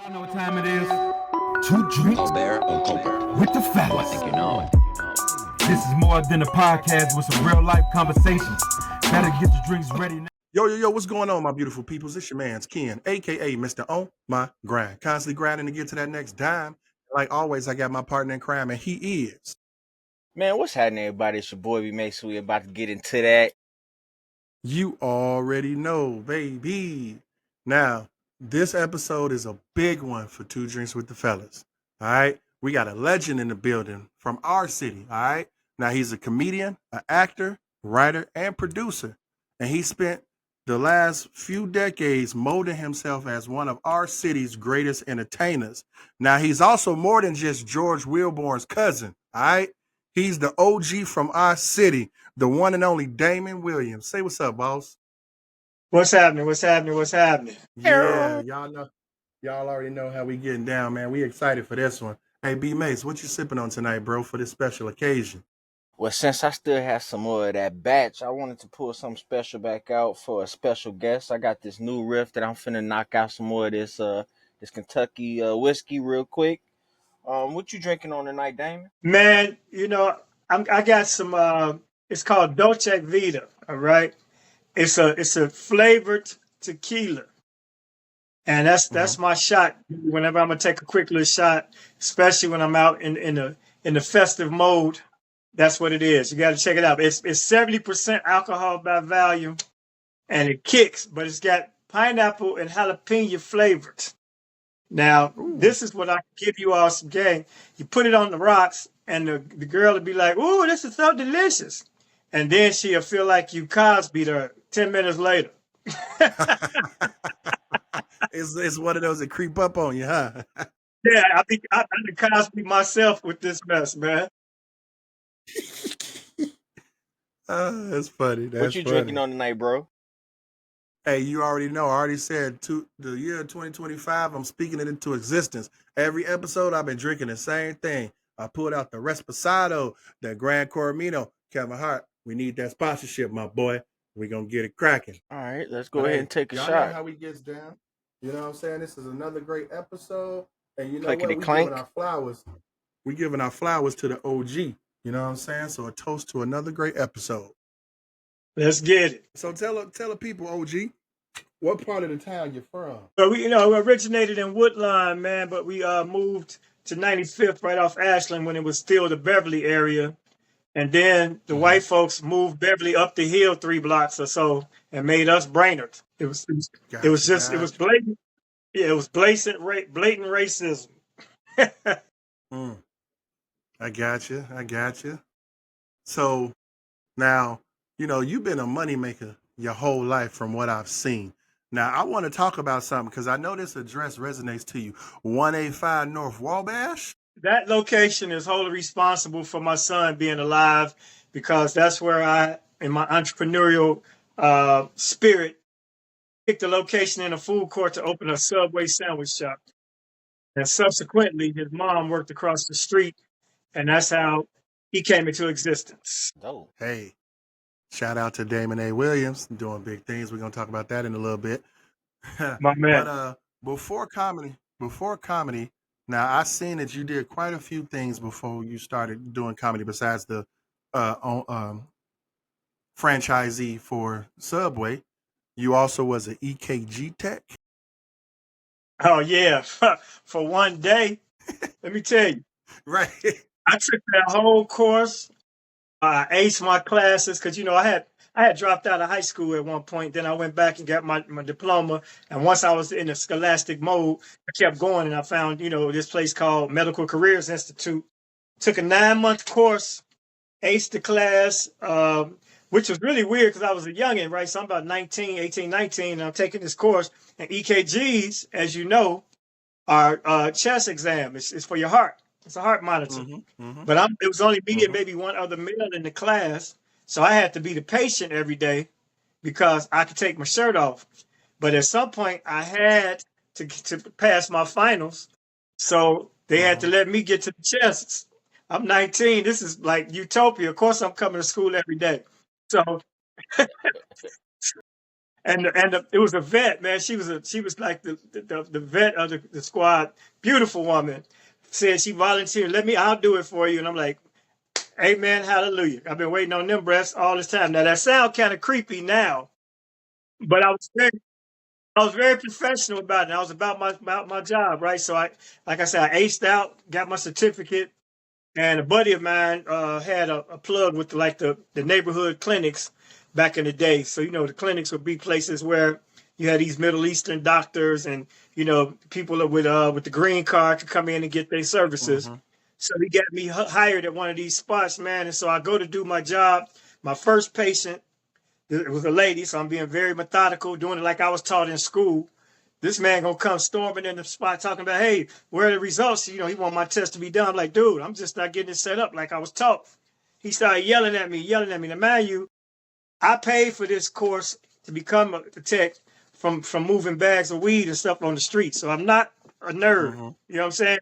Y'all know what time it is. 2 drinks with the fellas. I think you know. This is more than a podcast with some real life conversations. Better get your drinks ready now. Yo, what's going on, my beautiful peoples? It's your man's Ken, a.k.a. Mr. On My Grind. Constantly grinding to get to that next dime. Like always, I got my partner in crime, and he is. Man, what's happening, everybody? It's your boy B.Mase. We about to get into that. You already know, baby. Now, this episode is a big one for 2 Drinks with the Fellas. All right? We got a legend in the building from our city. All right? Now, he's a comedian, an actor, writer, and producer. And he spent the last few decades molding himself as one of our city's greatest entertainers. Now, he's also more than just George Wilborn's cousin. All right? He's the OG from our city, the one and only Damon Williams. Say what's up, boss. What's happening? What's happening? What's happening? Yeah, y'all already know how we getting down, man. We excited for this one. Hey, B.Mase, what you sipping on tonight, bro, for this special occasion? Well, since I still have some more of that batch, I wanted to pull something special back out for a special guest. I got this new riff that I'm finna knock out some more of this Kentucky whiskey real quick. What you drinking on tonight, Damon? Man, I got some. It's called Dolce Vita. All right, it's a flavored tequila, and that's my shot. Whenever I'm gonna take a quick little shot, especially when I'm out in the festive mode, that's what it is. You got to check it out. It's 70% alcohol by volume, and it kicks, but it's got pineapple and jalapeno flavored. Now, this is what I can give you all some game. You put it on the rocks, and the girl will be like, "Ooh, this is so delicious." And then she'll feel like you Cosby'd her 10 minutes later. It's one of those that creep up on you, huh? Yeah, I think I Cosby myself with this mess, man. That's funny. What you drinking on tonight, bro? Hey, you already know. I already said the year 2025, I'm speaking it into existence. Every episode, I've been drinking the same thing. I pulled out the Resposado, the Gran Coromino. Kevin Hart, we need that sponsorship, my boy. We're going to get it cracking. All right, let's go ahead and take a y'all shot. Know how we gets down. You know what I'm saying? This is another great episode. And you know Clickety what? clank. We're giving our flowers to the OG. You know what I'm saying? So a toast to another great episode. Let's get it. So tell the people, OG, what part of the town you're from? But we originated in Woodline, man, but we moved to 95th right off Ashland when it was still the Beverly area. And then the white folks moved Beverly up the hill 3 blocks or so and made us Brainerd. It was blatant. Yeah, it was blatant racism. I got you. So now, you've been a moneymaker your whole life from what I've seen. Now, I want to talk about something because I know this address resonates to you. 185 North Wabash? That location is wholly responsible for my son being alive because that's where I, in my entrepreneurial spirit, picked the location in a food court to open a Subway sandwich shop. And subsequently, his mom worked across the street, and that's how he came into existence. Dope. Hey, shout out to Damon A. Williams doing big things. We're going to talk about that in a little bit. My man. But before comedy, now I seen that you did quite a few things before you started doing comedy besides the franchisee for Subway. You also was an EKG tech. Oh, yeah. For one day, let me tell you. Right. I took that whole course. I aced my classes because, I had dropped out of high school at one point. Then I went back and got my diploma. And once I was in the scholastic mode, I kept going and I found, this place called Medical Careers Institute. Took a 9-month course, aced the class, which was really weird because I was a youngin', right? So I'm about 18, 19, and I'm taking this course. And EKGs, as you know, are chest exam. It's for your heart. It's a heart monitor. But it was only me and maybe one other male in the class. So I had to be the patient every day because I could take my shirt off. But at some point, I had to pass my finals. So they had to let me get to the chests. I'm 19. This is like utopia. Of course, I'm coming to school every day. So it was a vet, man. She was like the vet of the squad. Beautiful woman. Said she volunteered. I'll do it for you. And I'm like, amen, hallelujah. I've been waiting on them breasts all this time. Now that sound kind of creepy now, but I was very professional about it. I was about my job, right? So like I said, I aced out, got my certificate, and a buddy of mine had a plug with the neighborhood clinics back in the day. So the clinics would be places where you had these Middle Eastern doctors and people with the green card to come in and get their services. Mm-hmm. So he got me hired at one of these spots, man. And so I go to do my job. My first patient, it was a lady, so I'm being very methodical, doing it like I was taught in school. This man gonna come storming in the spot talking about, hey, where are the results? He want my test to be done. I'm like, dude, I'm just not getting it set up like I was taught. He started yelling at me. Now, mind you, I paid for this course to become a tech from moving bags of weed and stuff on the street. So I'm not a nerd. Mm-hmm. You know what I'm saying?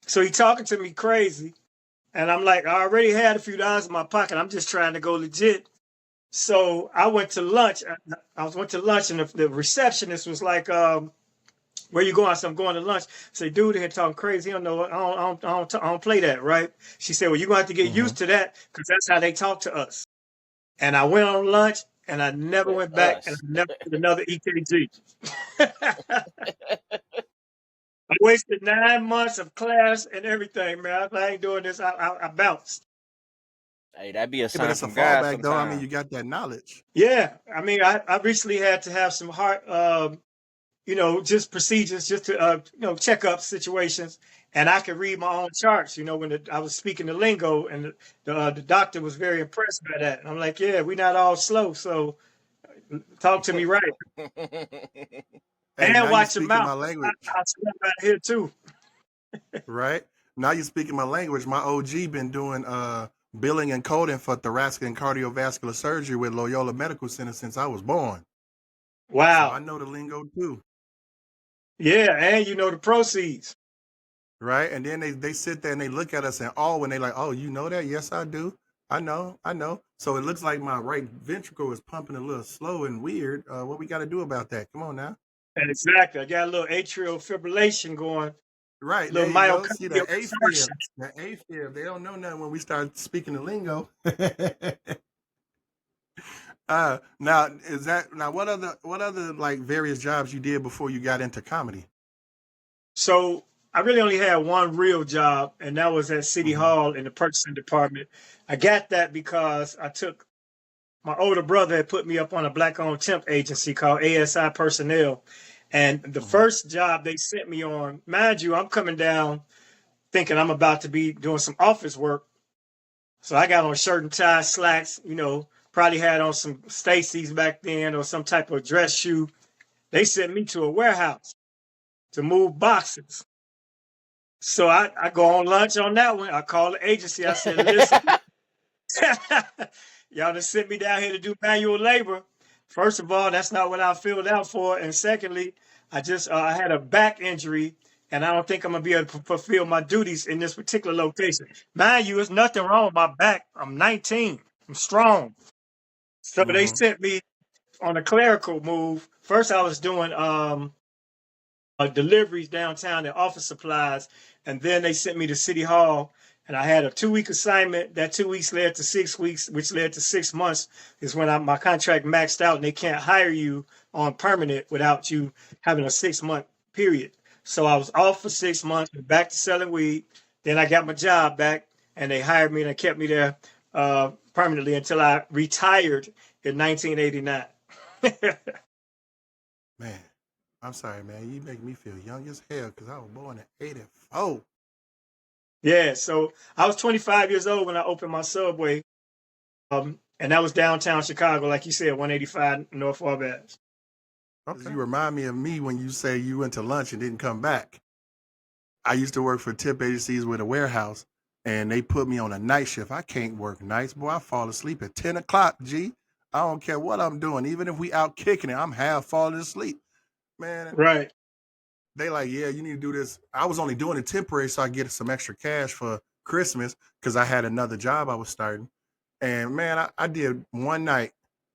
So he talking to me crazy. And I'm like, I already had a few dollars in my pocket. I'm just trying to go legit. So I went to lunch. Went to lunch, and the receptionist was like, "Where you going?" I said, "I'm going to lunch." I said, "Dude, here talking crazy. I don't know. I don't play that, right?" She said, "Well, you're going to have to get used to that because that's how they talk to us." And I went on lunch, and I never went back, and I never did another EKG. I wasted 9 months of class and everything, man. I ain't doing this. I bounced. Hey, that'd be a Yeah, sign but it's a from God fallback, though. I mean, sometimes. you got that knowledge. Yeah, I mean, I recently had to have some heart, just procedures, just to, check up situations, and I could read my own charts. When I was speaking the lingo, and the doctor was very impressed by that. And I'm like, yeah, we're not all slow, so talk to me right, Hey, and now you're watch your speaking mouth. my language, I swear out here too. right? Now you're speaking my language. My OG been doing billing and coding for thoracic and cardiovascular surgery with Loyola Medical Center since I was born. So I Wow. know the lingo too, Yeah, and the proceeds. right? And then they sit there and they look at us and when they like, oh, you know that? Yes, I do. I know. So it looks like my right ventricle is pumping a little slow and weird. What we got to do about that? Come on now. And exactly, I got a little atrial fibrillation going, Right, a there little you go. See myocardial the AFib. infarction. The AFib. They don't know nothing when we start speaking the lingo. Now what other like various jobs you did before you got into comedy? So I really only had one real job, and that was at City Mm-hmm. Hall in the purchasing department. I got that because my older brother had put me up on a black-owned temp agency called ASI Personnel. And the Mm-hmm. first job they sent me on, mind you, I'm coming down thinking I'm about to be doing some office work. So I got on shirt and tie, slacks, probably had on some Stacy's back then or some type of dress shoe. They sent me to a warehouse to move boxes. So I go on lunch on that one. I call the agency. I said, listen, y'all just sent me down here to do manual labor. First of all, that's not what I filled out for. And secondly, I had a back injury, and I don't think I'm going to be able to fulfill my duties in this particular location. Mind you, there's nothing wrong with my back. I'm 19. I'm strong. So they Mm-hmm. sent me on a clerical move. First, I was doing deliveries downtown and office supplies. And then they sent me to City Hall, and I had a 2-week assignment. That 2 weeks led to 6 weeks, which led to 6 months is when my contract maxed out, and they can't hire you on permanent without you having a 6-month period. So I was off for 6 months, back to selling weed. Then I got my job back, and they hired me, and they kept me there permanently until I retired in 1989. Man, I'm sorry, man. You make me feel young as hell because I was born in '84. Yeah, so I was 25 years old when I opened my Subway, and that was downtown Chicago, like you said, 185 North Wabash. Okay. You remind me of me when you say you went to lunch and didn't come back. I used to work for tip agencies with a warehouse, and they put me on a night shift. I can't work nights, boy. I fall asleep at 10 o'clock, G. I don't care what I'm doing. Even if we out kicking it, I'm half falling asleep. Man, Right. they like, yeah, you need to do this. I was only doing it temporary so I get some extra cash for Christmas because I had another job I was starting. And man, I did one night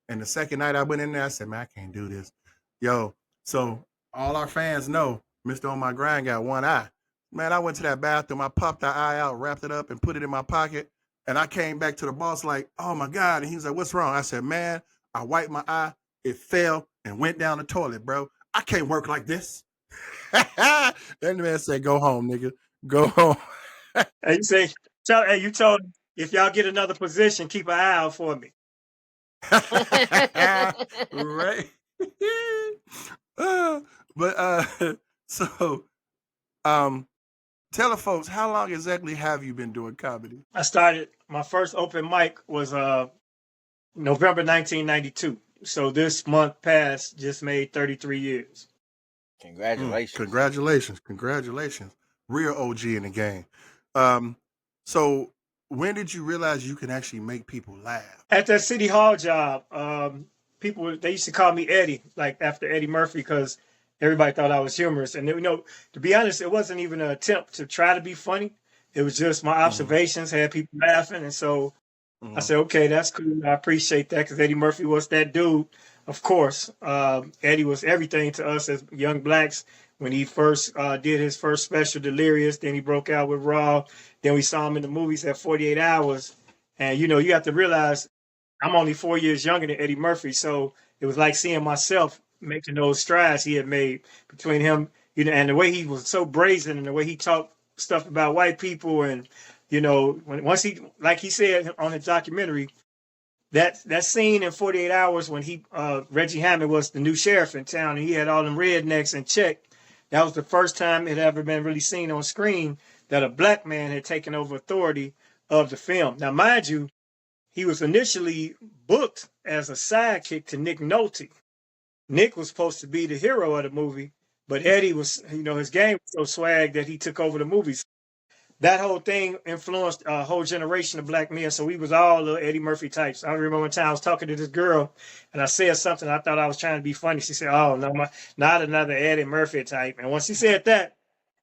And the second night I went in there, I said, man, I can't do this. Yo, so all our fans know Mr. On My Grind got one eye. Man, I went to that bathroom, I popped that eye out, wrapped it up, and put it in my pocket. And I came back to the boss like, oh my God. And he was like, what's wrong? I said, man, I wiped my eye, it fell and went down the toilet, bro. I can't work like this. That man said, go home, nigga. Go home. And you told him, if y'all get another position, keep an eye out for me. Right. So tell the folks, how long exactly have you been doing comedy? I started, my first open mic was November 1992. So this month past just made 33 years. Congratulations. Congratulations. Real OG in the game. So when did you realize you can actually make people laugh? At that City Hall job, people, they used to call me Eddie, like after Eddie Murphy, because everybody thought I was humorous. And, to be honest, it wasn't even an attempt to try to be funny. It was just my observations had people laughing. And so I said, okay, that's cool. I appreciate that, because Eddie Murphy was that dude. Of course, Eddie was everything to us as young blacks. When he first did his first special, Delirious, then he broke out with Raw. Then we saw him in the movies at 48 Hours. And, you have to realize I'm only 4 years younger than Eddie Murphy. So it was like seeing myself making those strides he had made between him, and the way he was so brazen and the way he talked stuff about white people. And, once he, like he said on his documentary, that scene in 48 Hours when Reggie Hammond was the new sheriff in town and he had all them rednecks in check. That was the first time it had ever been really seen on screen that a black man had taken over authority of the film. Now, mind you, he was initially booked as a sidekick to Nick Nolte. Nick was supposed to be the hero of the movie, but Eddie was, his game was so swag that he took over the movies. That whole thing influenced a whole generation of black men. So we was all little Eddie Murphy types. I remember one time I was talking to this girl and I said something. I thought I was trying to be funny. She said, oh, no, not another Eddie Murphy type. And once she said that,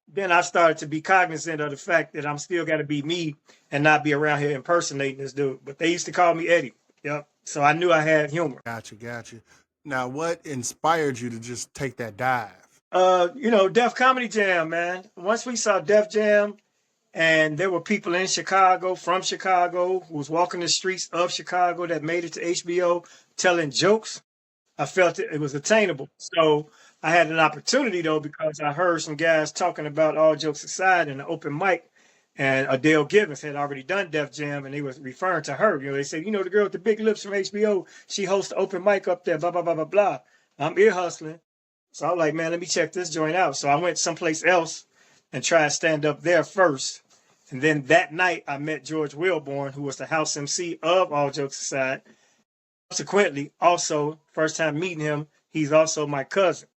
then I started to be cognizant of the fact that I'm still got to be me and not be around here impersonating this dude. But they used to call me Eddie. Yep. So I knew I had humor. Gotcha. Now, what inspired you to just take that dive? Def Comedy Jam, man. Once we saw Def Jam, and there were people in Chicago, from Chicago, who was walking the streets of Chicago that made it to HBO telling jokes, I felt it was attainable. So I had an opportunity, though, because I heard some guys talking about All Jokes Aside in the open mic. And Adele Givens had already done Def Jam, and they was referring to her. They said, the girl with the big lips from HBO, she hosts the open mic up there, blah, blah, blah, blah, blah. I'm ear hustling. So I was like, man, let me check this joint out. So I went someplace else and tried to stand up there first. And then that night, I met George Wilborn, who was the house MC of All Jokes Aside. Subsequently, also, first time meeting him, he's also my cousin.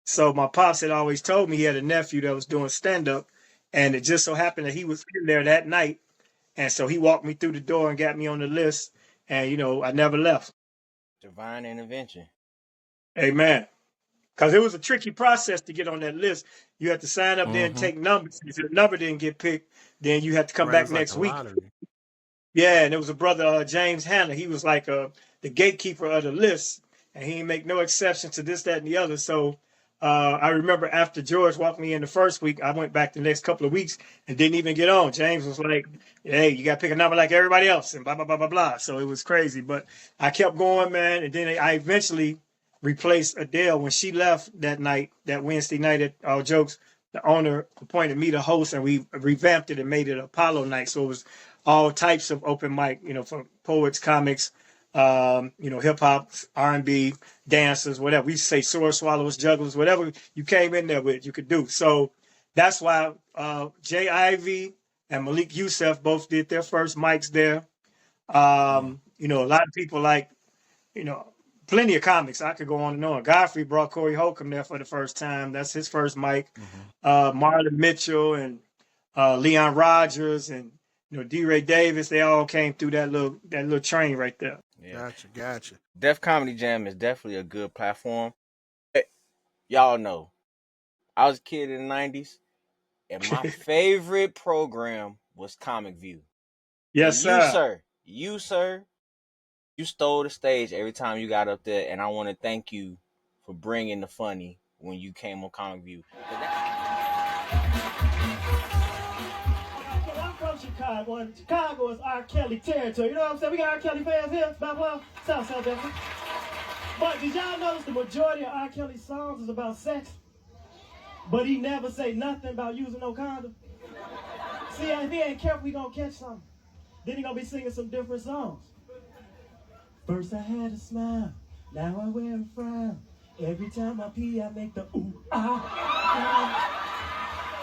So my pops had always told me he had a nephew that was doing stand-up, and it just so happened that he was in there that night. And so he walked me through the door and got me on the list, and, I never left. Divine intervention. Amen. Because it was a tricky process to get on that list. You had to sign up there and take numbers. If your number didn't get picked, then you had to come back next week. Yeah, and there was a brother, James Hanna. He was like the gatekeeper of the list, and he didn't make no exception to this, that, and the other. So I remember after George walked me in the first week, I went back the next couple of weeks and didn't even get on. James was like, hey, you got to pick a number like everybody else, and blah, blah, blah, blah, blah. So it was crazy. But I kept going, man, and then I eventually replaced Adele when she left that night, that Wednesday night at All Jokes. The owner appointed me the host, and we revamped it and made it Apollo night. So it was all types of open mic, for poets, comics, hip hop, R&B, dancers, whatever. We used to say sword swallowers, jugglers, whatever you came in there with, you could do. So that's why Jay Ivy and Malik Youssef both did their first mics there. A lot of people like, plenty of comics. I could go on and on. Godfrey brought Corey Holcomb there for the first time. That's his first mic. Marlon Mitchell and Leon Rogers and D. Ray Davis. They all came through that little train right there. Yeah. Gotcha. Def Comedy Jam is definitely a good platform. Y'all know, I was a kid in the 90s, and my favorite program was Comic View. Yes, and sir. You, sir, You stole the stage every time you got up there, and I want to thank you for bringing the funny when you came on Comic View. I'm from Chicago, and Chicago is R. Kelly territory. You know what I'm saying? We got R. Kelly fans here, blah, South definitely. But did y'all notice the majority of R. Kelly's songs is about sex? But he never say nothing about using no condom. See, if he ain't careful, we gonna catch something. Then he gonna be singing some different songs. First I had a smile, now I wear a frown. Every time I pee, I make the ooh, ah.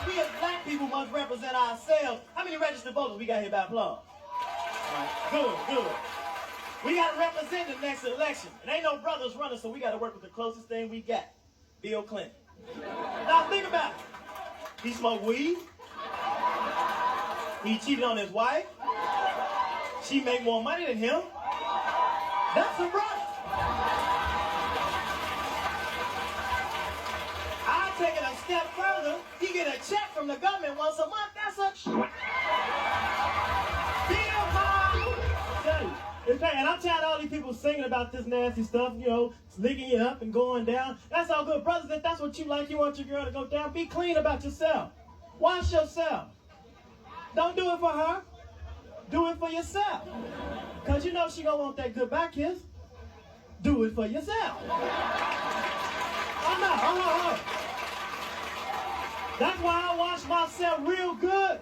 We as black people must represent ourselves. How many registered voters we got here by applause? Good. We got to represent the next election. It ain't no brothers running, so we got to work with the closest thing we got. Bill Clinton. Now think about it. He smoked weed. He cheated on his wife. She made more money than him. That's a brother. I take it a step further. He get a check from the government once a month. That's a Bill Clinton. And I'm tired of all these people singing about this nasty stuff, you know, licking you up and going down. That's all good. Brothers, if that's what you like, you want your girl to go down, be clean about yourself. Wash yourself. Don't do it for her. Do it for yourself. Because you know she going to want that good back kiss. Do it for yourself. That's why I wash myself real good.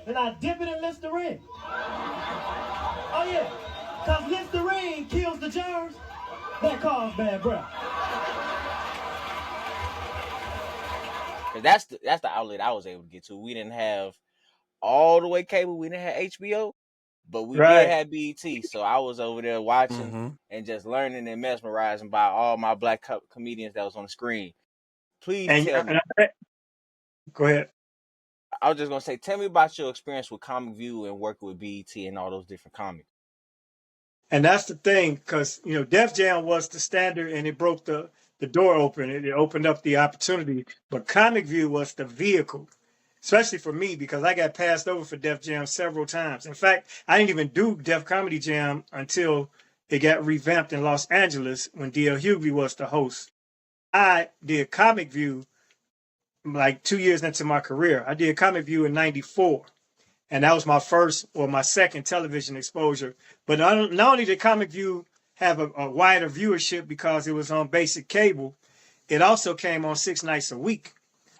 And I dip it in Listerine. Oh, yeah. Because Listerine kills the germs that cause bad breath. That's the outlet I was able to get to. We didn't have all the way cable. We didn't have HBO, but we did have BET. So I was over there watching and just learning and mesmerizing by all my black comedians that was on the screen. Please tell me. Go ahead. I was just going to say, tell me about your experience with Comic View and working with BET and all those different comics. And that's the thing, because, you know, Def Jam was the standard and it broke the door open. It opened up the opportunity. But Comic View was the vehicle, especially for me, because I got passed over for Def Jam several times. In fact, I didn't even do Def Comedy Jam until it got revamped in Los Angeles when D.L. Hughley was the host. I did Comic View like 2 years into my career. I did Comic View in '94. And that was my first or my second television exposure. But not only did Comic View have a wider viewership because it was on basic cable, it also came on 6 nights a week.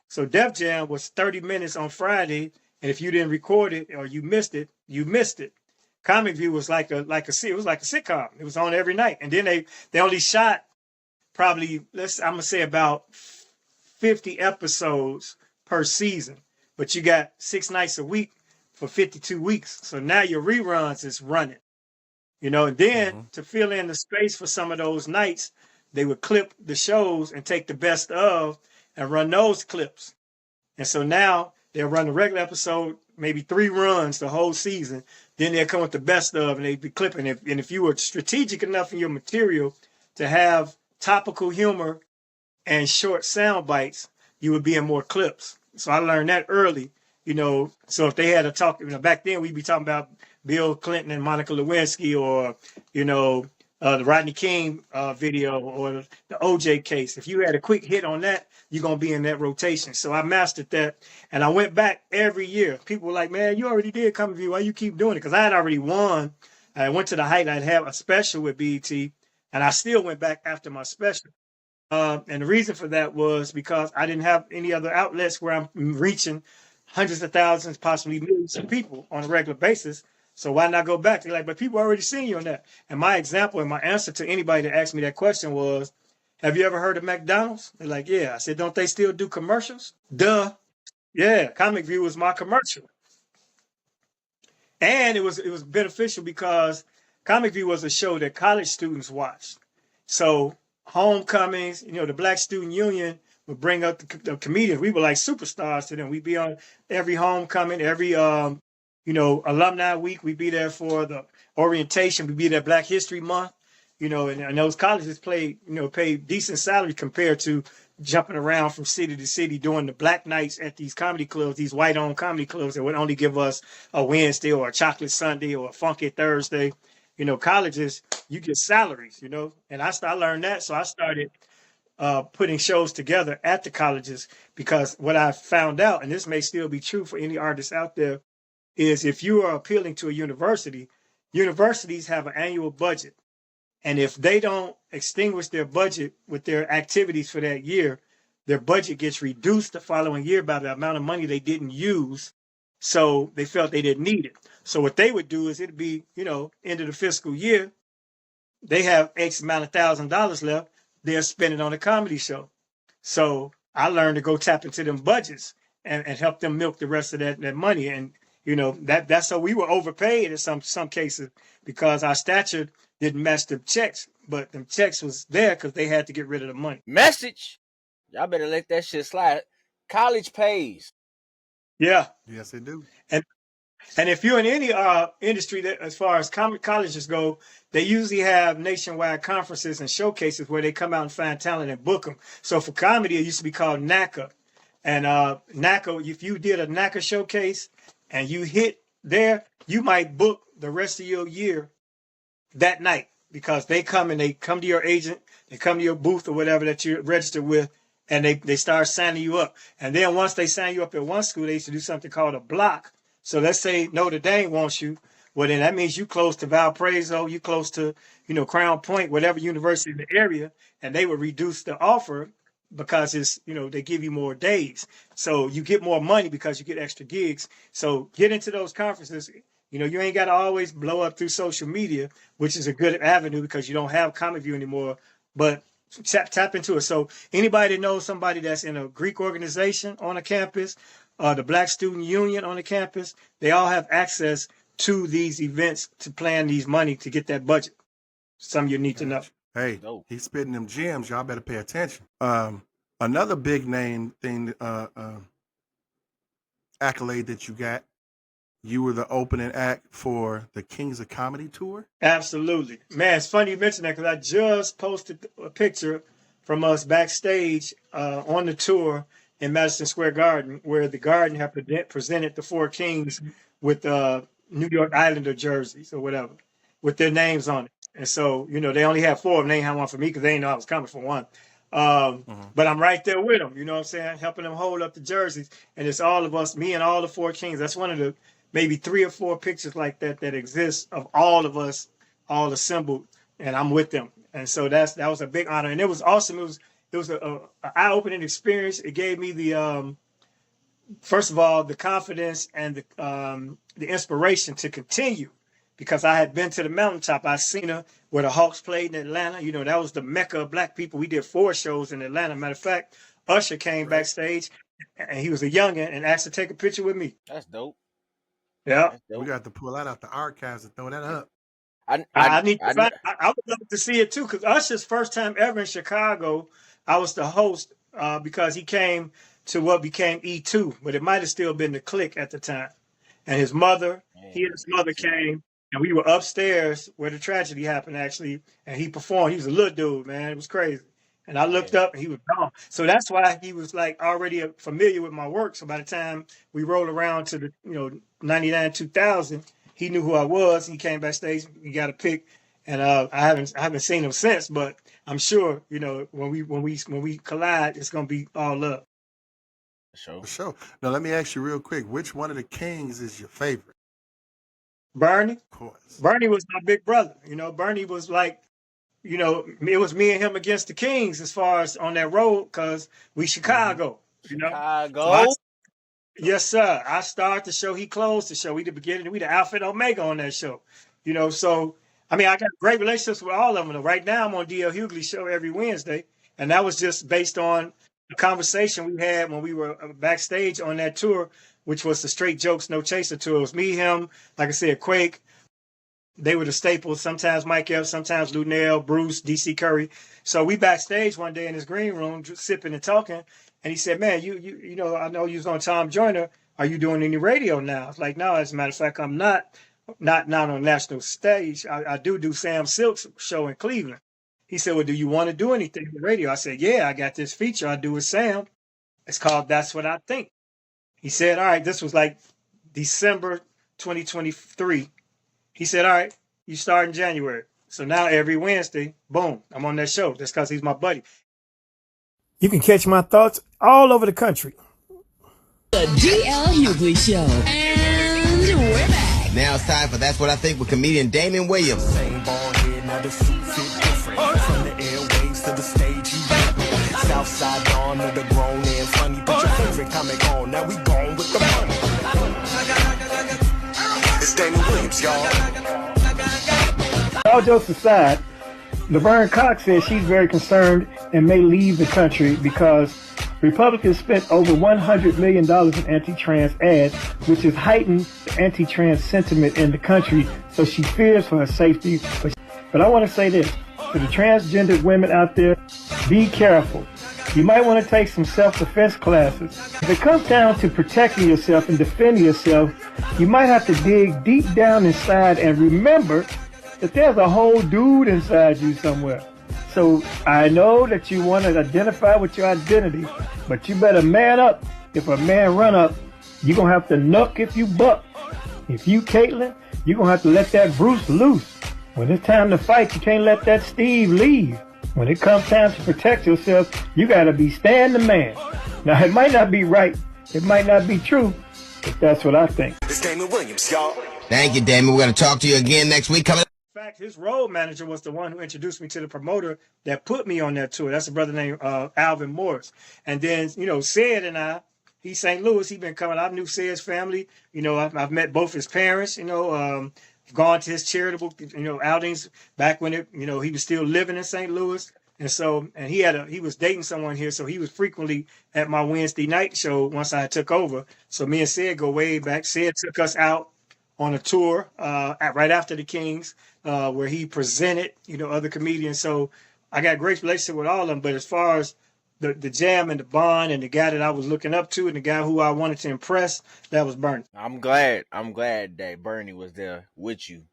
So Def Jam was 30 minutes on Friday, and if you didn't record it or you missed it, you missed it. Comic View was like a sitcom. It was on every night. And then they only shot probably, I'm gonna say about 50 episodes per season. But you got 6 nights a week for 52 weeks. So now your reruns is running, you know, and then to fill in the space for some of those nights, they would clip the shows and take the best of and run those clips. And so now they'll run the regular episode, maybe 3 runs the whole season. Then they'll come with the best of and they'd be clipping. And if you were strategic enough in your material to have topical humor and short sound bites, you would be in more clips. So I learned that early. You know, so if they had a talk, you know, back then we'd be talking about Bill Clinton and Monica Lewinsky or, you know, the Rodney King video or the OJ case. If you had a quick hit on that, you're going to be in that rotation. So I mastered that. And I went back every year. People were like, man, you already did Comic View. Why you keep doing it? Because I had already won. I went to the height. I'd have a special with BET. And I still went back after my special. And the reason for that was because I didn't have any other outlets where I'm reaching hundreds of thousands, possibly millions of people on a regular basis. So why not go back? They're like, but people already seen you on that. And my example and my answer to anybody that asked me that question was, have you ever heard of McDonald's? They're like, yeah. I said, don't they still do commercials? Duh. Yeah, Comic View was my commercial. And it was beneficial because Comic View was a show that college students watched. So homecomings, you know, the Black Student Union would bring up the comedians. We were like superstars to them. We'd be on every homecoming, every, you know, alumni week. We'd be there for the orientation. We'd be there Black History Month, you know, and those colleges paid decent salary compared to jumping around from city to city doing the black nights at these comedy clubs, these white-owned comedy clubs that would only give us a Wednesday or a chocolate Sunday or a funky Thursday. colleges, you get salaries, and I learned that. So I started putting shows together at the colleges, because what I found out, and this may still be true for any artists out there, is if you are appealing to a university, universities have an annual budget. And if they don't extinguish their budget with their activities for that year, their budget gets reduced the following year by the amount of money they didn't use. So they felt they didn't need it. So what they would do is it'd be, end of the fiscal year, they have X amount of $1,000 left, they'll spend it on a comedy show. So I learned to go tap into them budgets and help them milk the rest of that money. And that's so we were overpaid in some cases because our stature didn't match the checks, but them checks was there because they had to get rid of the money. Message. Y'all better let that shit slide. College pays. Yeah. Yes, they do. And if you're in any industry that, as far as colleges go, they usually have nationwide conferences and showcases where they come out and find talent and book them. So for comedy, it used to be called NACA. And NACA, if you did a NACA showcase and you hit there, you might book the rest of your year that night, because they come to your agent, they come to your booth or whatever that you're registered with, and they start signing you up. And then once they sign you up at one school, they used to do something called a block. So let's say Notre Dame wants you. Well, then that means you close to Valparaiso, you close to, Crown Point, whatever university in the area, and they would reduce the offer because it's, they give you more days. So you get more money because you get extra gigs. So get into those conferences. You ain't got to always blow up through social media, which is a good avenue because you don't have Comic View anymore, but tap into it. So anybody that knows somebody that's in a Greek organization on a campus, the Black Student Union on the campus, they all have access to these events to plan these money to get that budget. Something you need to know. Hey, he's spitting them gems. Y'all better pay attention. Another big name thing, accolade that you got, you were the opening act for the Kings of Comedy tour. Absolutely. Man, it's funny you mentioned that because I just posted a picture from us backstage on the tour in Madison Square Garden, where the Garden have presented the four kings with New York Islander jerseys or whatever, with their names on it. And so, they only have four of them. They ain't had one for me because they didn't know I was coming for one. But I'm right there with them, you know what I'm saying? Helping them hold up the jerseys. And it's all of us, me and all the four kings. That's one of the maybe 3 or 4 pictures like that exist of all of us, all assembled, and I'm with them. And so that was a big honor. And it was awesome. It was an eye-opening experience. It gave me the first of all, the confidence and the inspiration to continue, because I had been to the mountaintop. I seen her where the Hawks played in Atlanta. That was the mecca of Black people. We did 4 shows in Atlanta. Matter of fact, Usher came backstage, and he was a youngin' and asked to take a picture with me. That's dope. Yeah. We got to pull that out the archives and throw that up. I would love to see it too, because Usher's first time ever in Chicago, I was the host because he came to what became E2, but it might have still been the Click at the time. And his mother, he and his mother came, and we were upstairs where the tragedy happened, actually, and he performed. He was a little dude, man. It was crazy. And I looked up, and he was gone. So that's why he was like already familiar with my work. So by the time we rolled around to the 99, 2000, he knew who I was. He came backstage. We got a pic, and I haven't seen him since. But I'm sure when we collide, it's gonna be all love. For sure. Now let me ask you real quick: which one of the kings is your favorite? Bernie. Of course. Bernie was my big brother. Bernie was like, it was me and him against the Kings as far as on that road, because we Chicago. Chicago. So yes, sir. I started the show. He closed the show. We the beginning. We the Alpha and Omega on that show. So I got great relationships with all of them. Right now, I'm on D.L. Hughley's show every Wednesday, and that was just based on the conversation we had when we were backstage on that tour, which was the Straight Jokes No Chaser tour. It was me, him, like I said, Quake. They were the staples. Sometimes Mike F, sometimes Lunell, Bruce, DC Curry. So we backstage one day in his green room, just sipping and talking. And he said, "Man, you know, I know you was on Tom Joyner. Are you doing any radio now?" I was like, "No, as a matter of fact, I'm not on a national stage. I do Sam Silk's show in Cleveland." He said, "Well, do you want to do anything with radio?" I said, "Yeah, I got this feature I do with Sam. It's called That's What I Think." He said, "All right," this was like December 2023. He said, "All right." you start in January. So now every Wednesday, boom, I'm on that show. That's because he's my buddy. You can catch my thoughts all over the country. The DL Hughley Show. And we're back. Now it's time for That's What I Think with comedian Damon Williams. Same ball head, now the suit fit different. From the airwaves to the stage, you rapping. Southside dawn of the grown and funny. Put your favorite comic on, now we gone with the money. It's Damon Williams, y'all. All jokes aside, Laverne Cox says she's very concerned and may leave the country because Republicans spent over $100 million in anti-trans ads, which has heightened the anti-trans sentiment in the country, so she fears for her safety. But I want to say this, to the transgendered women out there, be careful. You might want to take some self-defense classes. If it comes down to protecting yourself and defending yourself, you might have to dig deep down inside and remember that there's a whole dude inside you somewhere. So I know that you want to identify with your identity, but you better man up. If a man run up, you're going to have to knuck if you buck. If you Caitlyn, you're going to have to let that Bruce loose. When it's time to fight, you can't let that Steve leave. When it comes time to protect yourself, you got to be stand the man. Now, it might not be right. It might not be true, but that's what I think. It's Damon Williams, y'all. Thank you, Damon. We're going to talk to you again next week. Coming. In fact, his road manager was the one who introduced me to the promoter that put me on that tour. That's a brother named Alvin Morris. And then, Sid and he's St. Louis. He been coming. I knew Sid's family. I've met both his parents, gone to his charitable, outings back when he was still living in St. Louis. And so, and he was dating someone here. So he was frequently at my Wednesday night show once I took over. So me and Sid go way back. Sid took us out on a tour right after the Kings, where he presented, other comedians. So I got a great relationship with all of them. But as far as the jam and the bond and the guy that I was looking up to and the guy who I wanted to impress, that was Bernie. I'm glad that Bernie was there with you,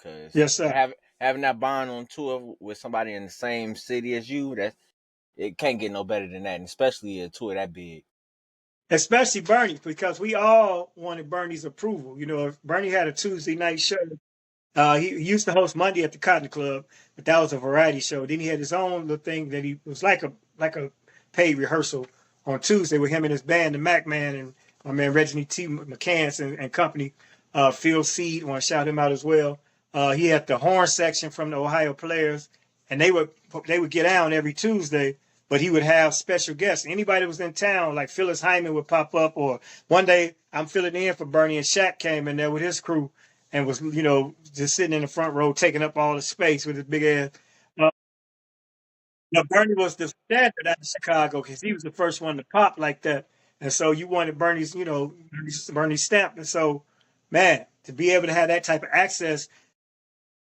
cause yes, sir. Having that bond on tour with somebody in the same city as you, it can't get no better than that, and especially a tour that big. Especially Bernie, because we all wanted Bernie's approval. If Bernie had a Tuesday night show, he used to host Monday at the Cotton Club, but that was a variety show. Then he had his own little thing that he was like a paid rehearsal on Tuesday with him and his band, the Mac Man, and my man Reggie T. McCants and company. Phil Seed, want to shout him out as well. He had the horn section from the Ohio Players, and they would get down every Tuesday. But he would have special guests. Anybody that was in town, like Phyllis Hyman would pop up. Or one day I'm filling in for Bernie, and Shaq came in there with his crew and was, just sitting in the front row, taking up all the space with his big ass. Bernie was the standard out of Chicago because he was the first one to pop like that. And so you wanted Bernie's, Bernie's stamp. And so, man, to be able to have that type of access,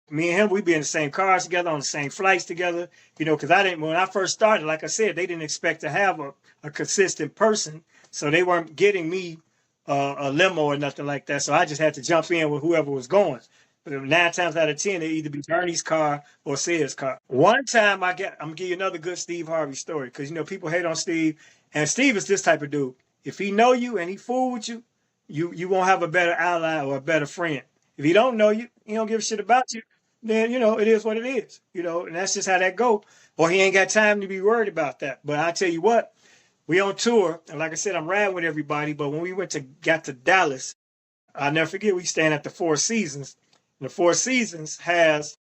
me and him, we'd be in the same cars together, on the same flights together, because when I first started, like I said, they didn't expect to have a consistent person. So they weren't getting me a limo or nothing like that. So I just had to jump in with whoever was going. But 9 times out of 10, it'd either be Bernie's car or Sid's car. One time I'm going to give you another good Steve Harvey story, because, people hate on Steve. And Steve is this type of dude. If he know you and he fool with you, you won't have a better ally or a better friend. If he don't know you, he don't give a shit about you, then, it is what it is, and that's just how that go. Or he ain't got time to be worried about that. But I tell you what, we on tour, and like I said, I'm riding with everybody. But when we got to Dallas, I'll never forget, we staying at the Four Seasons. And the Four Seasons has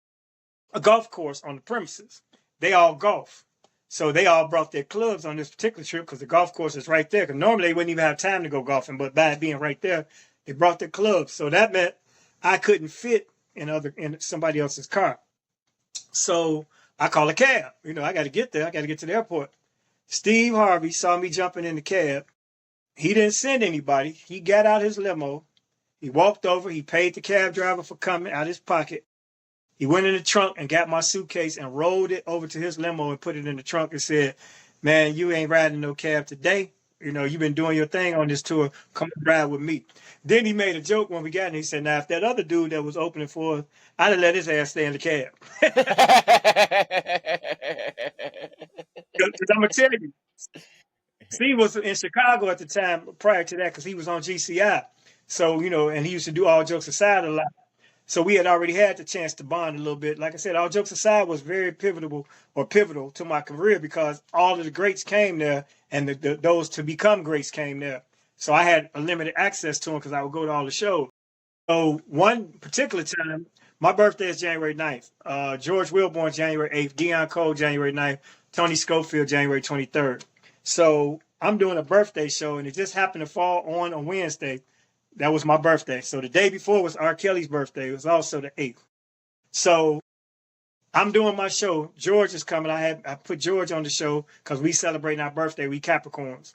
a golf course on the premises. They all golf. So they all brought their clubs on this particular trip because the golf course is right there. Because normally they wouldn't even have time to go golfing, but by it being right there, they brought their clubs. So that meant I couldn't fit in somebody else's car. So I call a cab. I got to get there. I got to get to the airport. Steve Harvey saw me jumping in the cab. He didn't send anybody. He got out his limo. He walked over. He paid the cab driver for coming out of his pocket. He went in the trunk and got my suitcase and rolled it over to his limo and put it in the trunk and said, "Man, you ain't riding no cab today. You've been doing your thing on this tour. Come and ride with me." Then he made a joke when we got in. He said, "Now, if that other dude that was opening for us, I'd have let his ass stay in the cab." Because I'm going to tell you, Steve was in Chicago at the time prior to that because he was on GCI. So, and he used to do All Jokes Aside a lot. So we had already had the chance to bond a little bit. Like I said, all jokes aside, was very pivotal to my career because all of the greats came there, and those to become greats came there. So I had a limited access to them because I would go to all the shows. So one particular time, my birthday is January 9th. George Wilborn, January 8th. Deion Cole, January 9th. Tony Schofield, January 23rd. So I'm doing a birthday show, and it just happened to fall on a Wednesday. That was my birthday. So the day before was R. Kelly's birthday. It was also the 8th. So I'm doing my show. George is coming. I put George on the show because we celebrating our birthday. We Capricorns.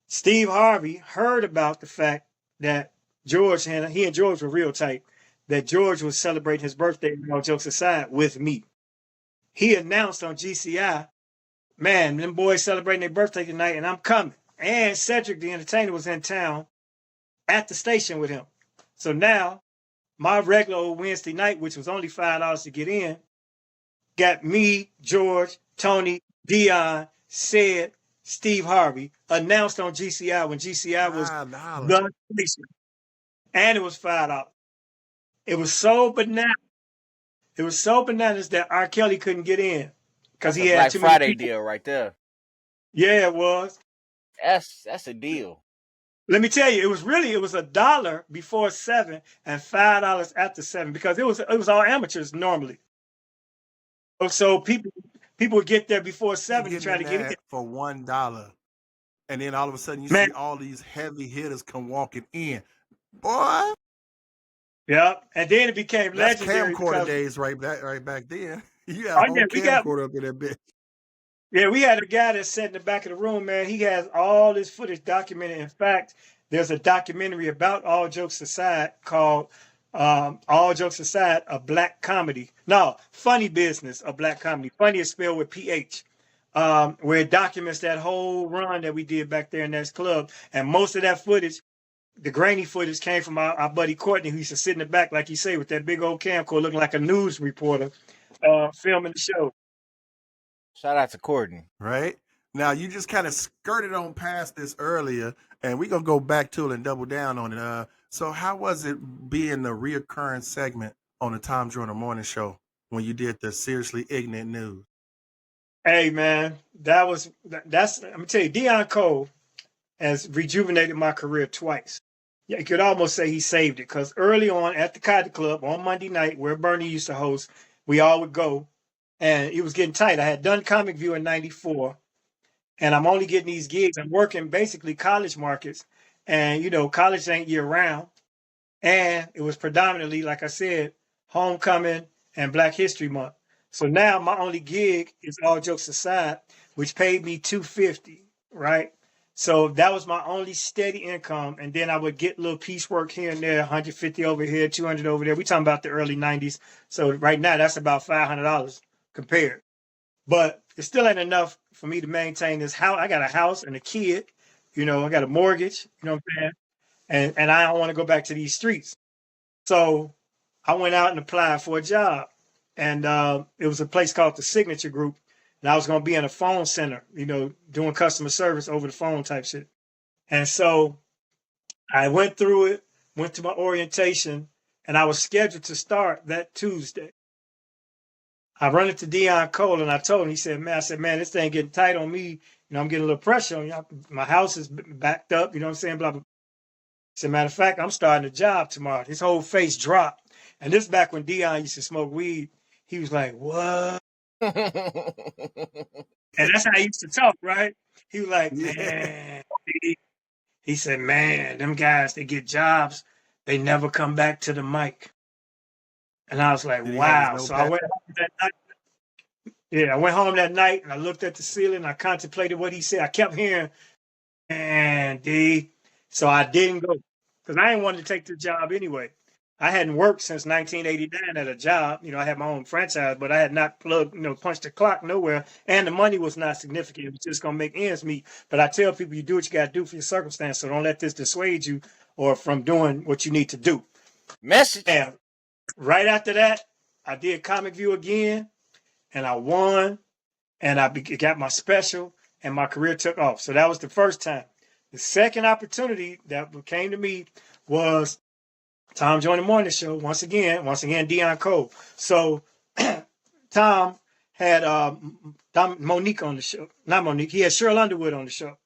Steve Harvey heard about the fact that George, and he and George were real tight, that George was celebrating his birthday, all jokes aside, with me. He announced on GCI, man, them boys celebrating their birthday tonight, and I'm coming. And Cedric, the entertainer, was in town at the station with him. So now, my regular old Wednesday night, which was only $5 to get in, got me, George, Tony, Deion, Sid, Steve Harvey, announced on GCI when GCI was the station. And it was $5. It was so bananas. It was so bananas that R. Kelly couldn't get in because he had Black too Friday many people. deal right there. Yeah, it was. That's a deal. Let me tell you, it was $1 before 7 and $5 after 7 because it was all amateurs normally. So people would get there before 7 to try to get in for $1, and then all of a sudden you Man. see all these heavy hitters come walking in, boy. Yep, and then it became That's legendary. camcorder days right back then. You had a whole camcorder up in that bitch. Yeah, we had a guy that sat in the back of the room, man. He has all this footage documented. In fact, there's a documentary about All Jokes Aside called All Jokes Aside, a Black Comedy. No, Funny Business, a Black Comedy. Funny is spelled with PH. Where it documents that whole run that we did back there in that club. And most of that footage, the grainy footage, came from our buddy Courtney, who used to sit in the back, like you say, with that big old camcorder looking like a news reporter filming the show. Shout out to Courtney. Right? Now, you just kind of skirted on past this earlier, and we're going to go back to it and double down on it. So how was it being the reoccurring segment on the Tom Joyner Morning Show when you did the Seriously Ignorant News? Hey, man, that's, I'm going to tell you, Deion Cole has rejuvenated my career twice. Yeah, you could almost say he saved it, because early on at the Cotton Club on Monday night, where Bernie used to host, we all would go, and it was getting tight. I had done Comic View in 94, and I'm only getting these gigs. I'm working basically college markets, and, college ain't year-round, and it was predominantly, like I said, homecoming and Black History Month. So now my only gig is All Jokes Aside, which paid me $250, right? So that was my only steady income. And then I would get little piecework here and there, 150 over here, 200 over there. We talking about the early 90s. So right now that's about $500 compared. But it still ain't enough for me to maintain this house. I got a house and a kid, I got a mortgage, you know what I'm saying? And I don't want to go back to these streets. So I went out and applied for a job. And it was a place called the Signature Group. And I was going to be in a phone center, doing customer service over the phone type shit. And so I went through it, went to my orientation, and I was scheduled to start that Tuesday. I run into Deion Cole, and I told him, he said, man, this thing getting tight on me. I'm getting a little pressure on you. My house is backed up, you know what I'm saying? Blah, blah. He said, matter of fact, I'm starting a job tomorrow. His whole face dropped. And this is back when Deion used to smoke weed. He was like, what? And that's how he used to talk, right? He was like, man. He said, man, them guys, they get jobs, they never come back to the mic. And I was like, wow. So I went home that night. Yeah, I went home that night and I looked at the ceiling. I contemplated what he said. I kept hearing, man, D. So I didn't go because I didn't want to take the job anyway. I hadn't worked since 1989 at a job. I had my own franchise, but I had not punched the clock nowhere. And the money was not significant. It was just going to make ends meet. But I tell people, you do what you got to do for your circumstance. So don't let this dissuade you or from doing what you need to do. Message. And right after that, I did Comic View again, and I won, and I got my special, and my career took off. So that was the first time. The second opportunity that came to me was Tom joined the morning show once again, Deion Cole. So Tom had Monique on the show. Not Monique. He had Cheryl Underwood on the show.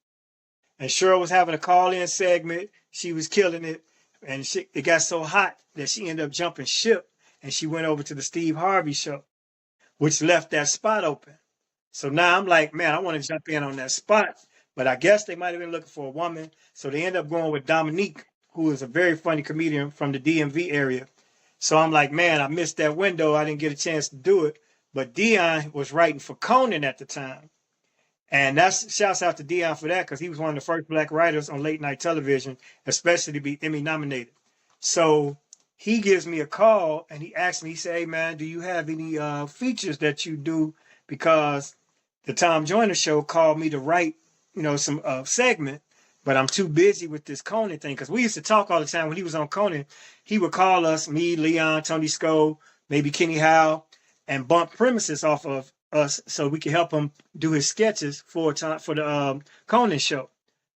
And Cheryl was having a call-in segment. She was killing it. And it got so hot that she ended up jumping ship. And she went over to the Steve Harvey show, which left that spot open. So now I'm like, man, I want to jump in on that spot. But I guess they might have been looking for a woman. So they end up going with Dominique, who is a very funny comedian from the DMV area. So I'm like, man, I missed that window. I didn't get a chance to do it. But Deion was writing for Conan at the time. And that's shouts out to Deion for that, because he was one of the first black writers on late night television, especially to be Emmy nominated. So he gives me a call and he asks me, he said, hey man, do you have any features that you do? Because the Tom Joyner show called me to write, some segment, but I'm too busy with this Conan thing. Because we used to talk all the time when he was on Conan. He would call us, me, Leon, Tony Sco, maybe Kenny Howe, and bump premises off of us so we could help him do his sketches for the Conan show.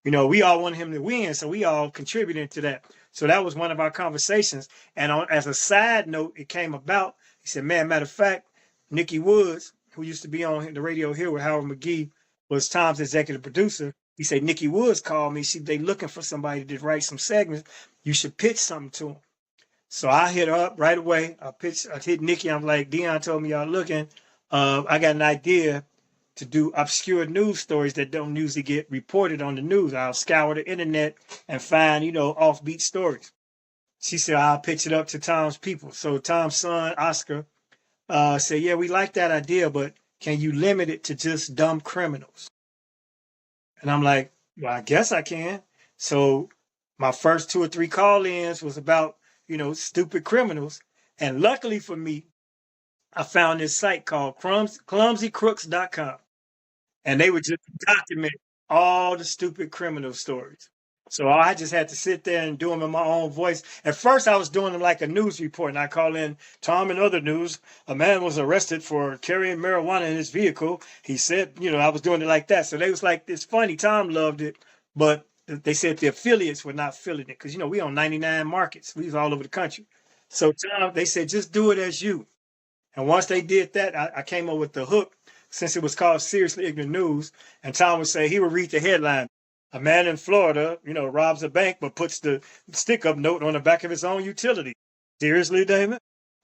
We all wanted him to win, so we all contributed to that. So that was one of our conversations. And as a side note, it came about. He said, man, matter of fact, Nikki Woods, who used to be on the radio here with Howard McGee, was Tom's executive producer. He said, Nikki Woods called me. See, they looking for somebody to write some segments. You should pitch something to him. So I hit her up right away. I hit Nikki. I'm like, Deion told me y'all looking. I got an idea to do obscure news stories that don't usually get reported on the news. I'll scour the internet and find, offbeat stories. She said, I'll pitch it up to Tom's people. So Tom's son, Oscar, said, yeah, we like that idea, but can you limit it to just dumb criminals? And I'm like, well, I guess I can. So my first 2 or 3 call-ins was about, stupid criminals. And luckily for me, I found this site called clumsycrooks.com. And they would just document all the stupid criminal stories. So I just had to sit there and do them in my own voice. At first, I was doing them like a news report. And I call in, Tom, in other news, a man was arrested for carrying marijuana in his vehicle. He said, I was doing it like that. So they was like, it's funny. Tom loved it. But they said the affiliates were not feeling it. Because, we own 99 markets. We was all over the country. So Tom, they said, just do it as you. And once they did that, I came up with the hook, since it was called Seriously Ignorant News. And Tom would say, he would read the headline. A man in Florida, robs a bank, but puts the stick-up note on the back of his own utility. Seriously, Damon?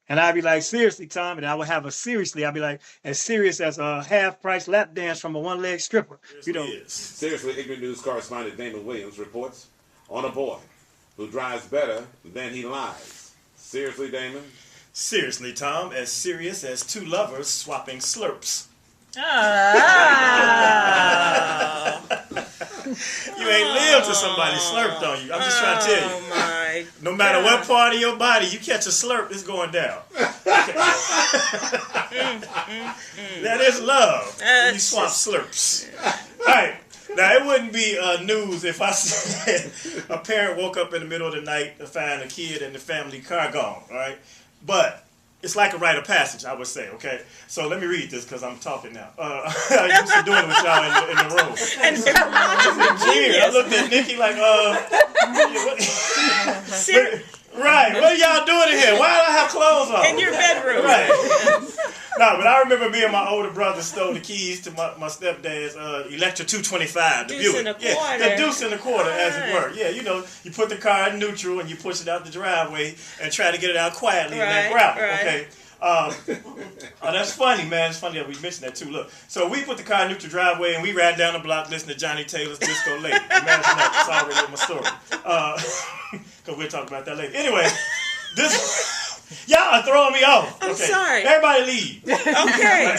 And I'd be like, seriously, Tom. And I would have a seriously. I'd be like, as serious as a half-price lap dance from a one-leg stripper. Seriously Ignorant News correspondent Damon Williams reports on a boy who drives better than he lies. Seriously, Damon? Seriously, Tom. As serious as 2 lovers swapping slurps. You ain't lived till somebody slurped on you. I'm just trying to tell you. No matter what part of your body you catch a slurp, it's going down. That is love. When you swap slurps. All right. Now, it wouldn't be news if I said a parent woke up in the middle of the night to find a kid in the family car gone. All right. But it's like a rite of passage, I would say, okay? So let me read this because I'm talking now. I used to doing it with y'all in the room. And I looked at Nikki like, right, what are y'all doing in here? Why do I have clothes on? In your bedroom. Right. No, but I remember me and my older brother stole the keys to my stepdad's Electra 225. Deuce and a quarter. The deuce and a quarter, as it were. Yeah, you put the car in neutral and you push it out the driveway and try to get it out quietly in that gravel. Right. Okay. Oh, that's funny, man. It's funny that we mentioned that too. Look, so we put the car in neutral driveway and we ran down the block listening to Johnny Taylor's Disco Lady. Imagine that. It's already in my story. Because we'll talk about that later. Anyway, y'all are throwing me off. I'm sorry. Everybody leave. Okay.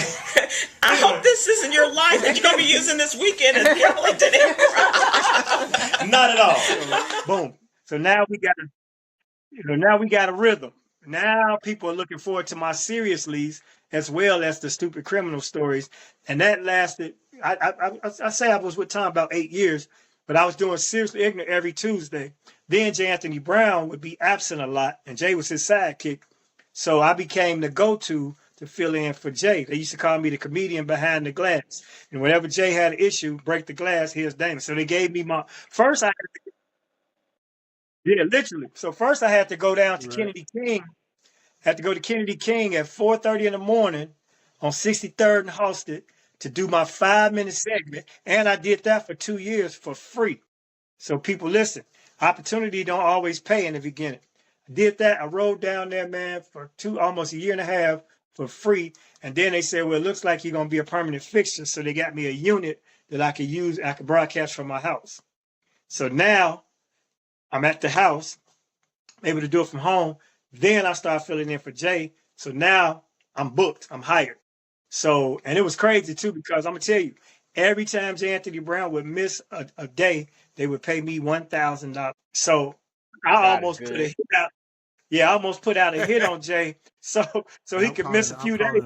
I hope this isn't your line that you're going to be using this weekend as Arlington Improv. Not at all. Boom. So now we got a rhythm. Now people are looking forward to my serious as well as the stupid criminal stories. And that lasted, I say I was with Tom about 8 years, but I was doing Seriously Ignorant every Tuesday. Then J. Anthony Brown would be absent a lot, and Jay was his sidekick. So I became the go-to to fill in for Jay. They used to call me the comedian behind the glass. And whenever Jay had an issue, break the glass, here's Damon. So they gave me first I had Yeah, literally. So first I had to go down to Right. Kennedy King. Had to go to Kennedy King at 4:30 in the morning on 63rd and Halsted to do my 5-minute segment. And I did that for 2 years for free. So people listen, opportunity don't always pay in the beginning. I did that. I rode down there, man, for almost a year and a half for free. And then they said, well, it looks like you're going to be a permanent fixture. So they got me a unit that I could use. I could broadcast from my house. So now I'm at the house, able to do it from home. Then I start filling in for Jay. So now I'm booked. I'm hired. So, and it was crazy too, because I'm going to tell you, every time J. Anthony Brown would miss a day, they would pay me $1,000. So I almost put a hit out. Yeah, I almost put out a hit on Jay so he could miss a few days.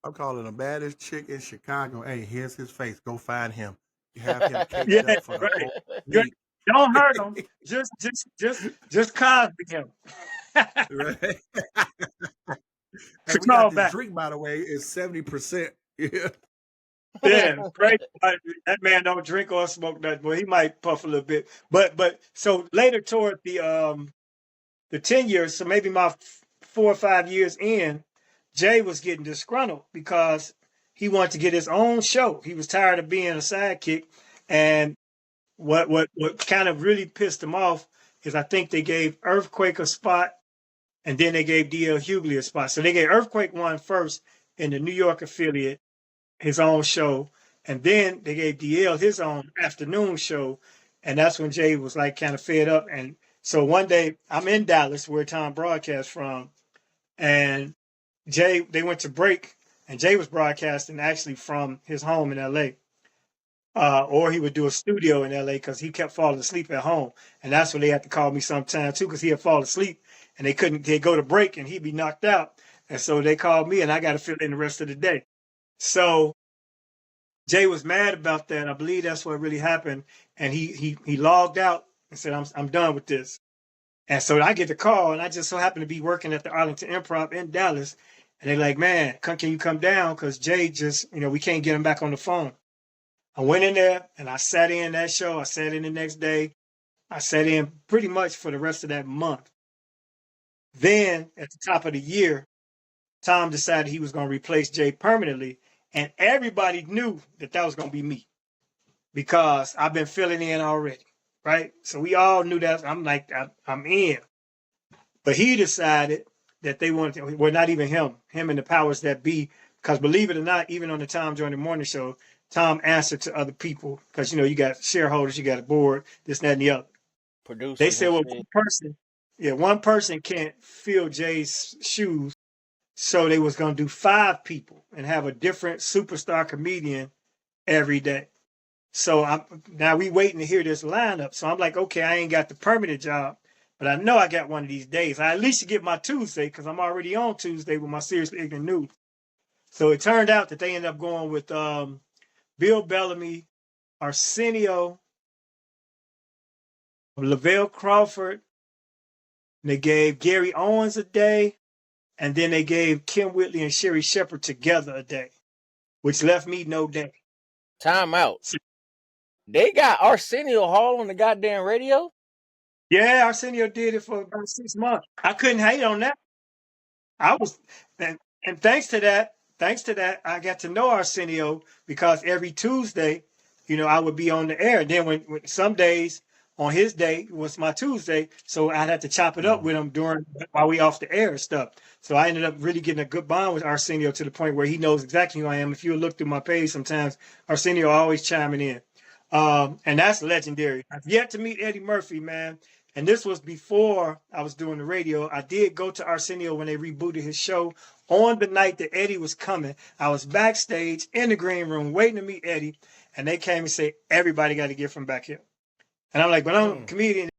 I'm calling the baddest chick in Chicago. Hey, here's his face. Go find him. You have him caked up for the whole week. Don't hurt him. Just Cosby him. Right. Hey, we got this drink, by the way, is 70%. Yeah. Yeah, great. That man don't drink or smoke nothing. Well, he might puff a little bit. But so later toward the 10 years, so maybe my 4 or 5 years in, Jay was getting disgruntled because he wanted to get his own show. He was tired of being a sidekick. And what kind of really pissed him off is I think they gave Earthquake a spot and then they gave DL Hughley a spot. So they gave Earthquake one first in the New York affiliate, his own show. And then they gave DL his own afternoon show. And that's when Jay was like kind of fed up. And so one day I'm in Dallas where Tom broadcasts from. And Jay, they went to break and Jay was broadcasting actually from his home in LA. Or he would do a studio in LA because he kept falling asleep at home. And that's when they had to call me sometime too, because he had fallen asleep and they'd go to break and he'd be knocked out. And so they called me and I got to fill in the rest of the day. So Jay was mad about that. I believe that's what really happened. And he logged out and said, I'm done with this. And so I get the call and I just so happened to be working at the Arlington Improv in Dallas. And they're like, man, can you come down? Because Jay just, we can't get him back on the phone. I went in there and I sat in that show. I sat in the next day. I sat in pretty much for the rest of that month. Then at the top of the year, Tom decided he was going to replace Jay permanently. And everybody knew that was going to be me because I've been filling in already, right? So we all knew that. I'm like, I'm in. But he decided that they wanted to, well, not even him and the powers that be, because believe it or not, even on the Tom Joyner Morning Show, Tom answered to other people because, you got shareholders, you got a board, this, that, and the other. Producers. They said, well, one person can't fill Jay's shoes. So they was going to do 5 people and have a different superstar comedian every day. So now we waiting to hear this lineup. So I'm like, okay, I ain't got the permanent job, but I know I got one of these days. I at least should get my Tuesday because I'm already on Tuesday with my Seriously Ignorant News. So it turned out that they ended up going with Bill Bellamy, Arsenio, Lavelle Crawford. And they gave Gary Owens a day. And then they gave Kim Whitley and Sherry Shepherd together a day, which left me no day. Time out. They got Arsenio Hall on the goddamn radio? Yeah, Arsenio did it for about 6 months. I couldn't hate on that. And thanks to that, I got to know Arsenio because every Tuesday, I would be on the air. And then when some days on his day was my Tuesday, so I'd have to chop it up with him while we off the air and stuff. So I ended up really getting a good bond with Arsenio to the point where he knows exactly who I am. If you look through my page sometimes, Arsenio always chiming in. And that's legendary. I've yet to meet Eddie Murphy, man. And this was before I was doing the radio. I did go to Arsenio when they rebooted his show on the night that Eddie was coming. I was backstage in the green room waiting to meet Eddie. And they came and said, everybody got to get from back here. And I'm like, but I'm a comedian,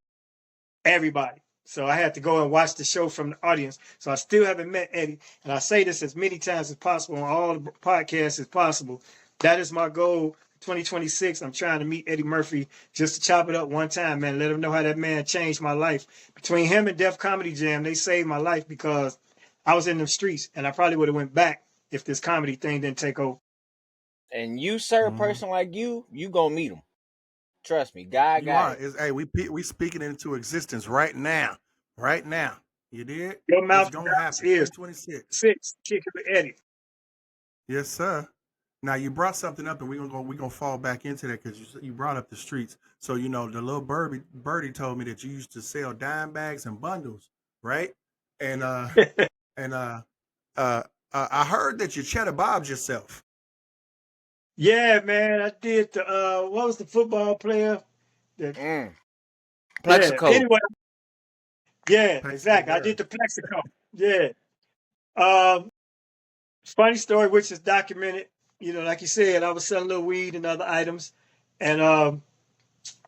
everybody. So I had to go and watch the show from the audience. So I still haven't met Eddie. And I say this as many times as possible on all the podcasts as possible. That is my goal. 2026, I'm trying to meet Eddie Murphy just to chop it up one time, man. Let him know how that man changed my life. Between him and Def Comedy Jam, they saved my life because I was in the streets and I probably would have went back if this comedy thing didn't take over. And you, sir, a person like you gonna meet him. Trust me, God You got are. it. It's, hey, we speaking it into existence right now. Right now. You did? Your It's mouth to gonna God's happen. ears. 2026. 6, kick it with Eddie. Yes, sir. Now you brought something up, and we're gonna fall back into that because you brought up the streets. So you know the little birdie told me that you used to sell dime bags and bundles, right? And and I heard that you cheddar bobbed yourself. Yeah, man, I did the what was the football player? Yeah. Plexico. Anyway, yeah, Plexico exactly. I Burr. did the Plexico. Yeah. Um, funny story, which is documented. You know, like you said, I was selling a little weed and other items, and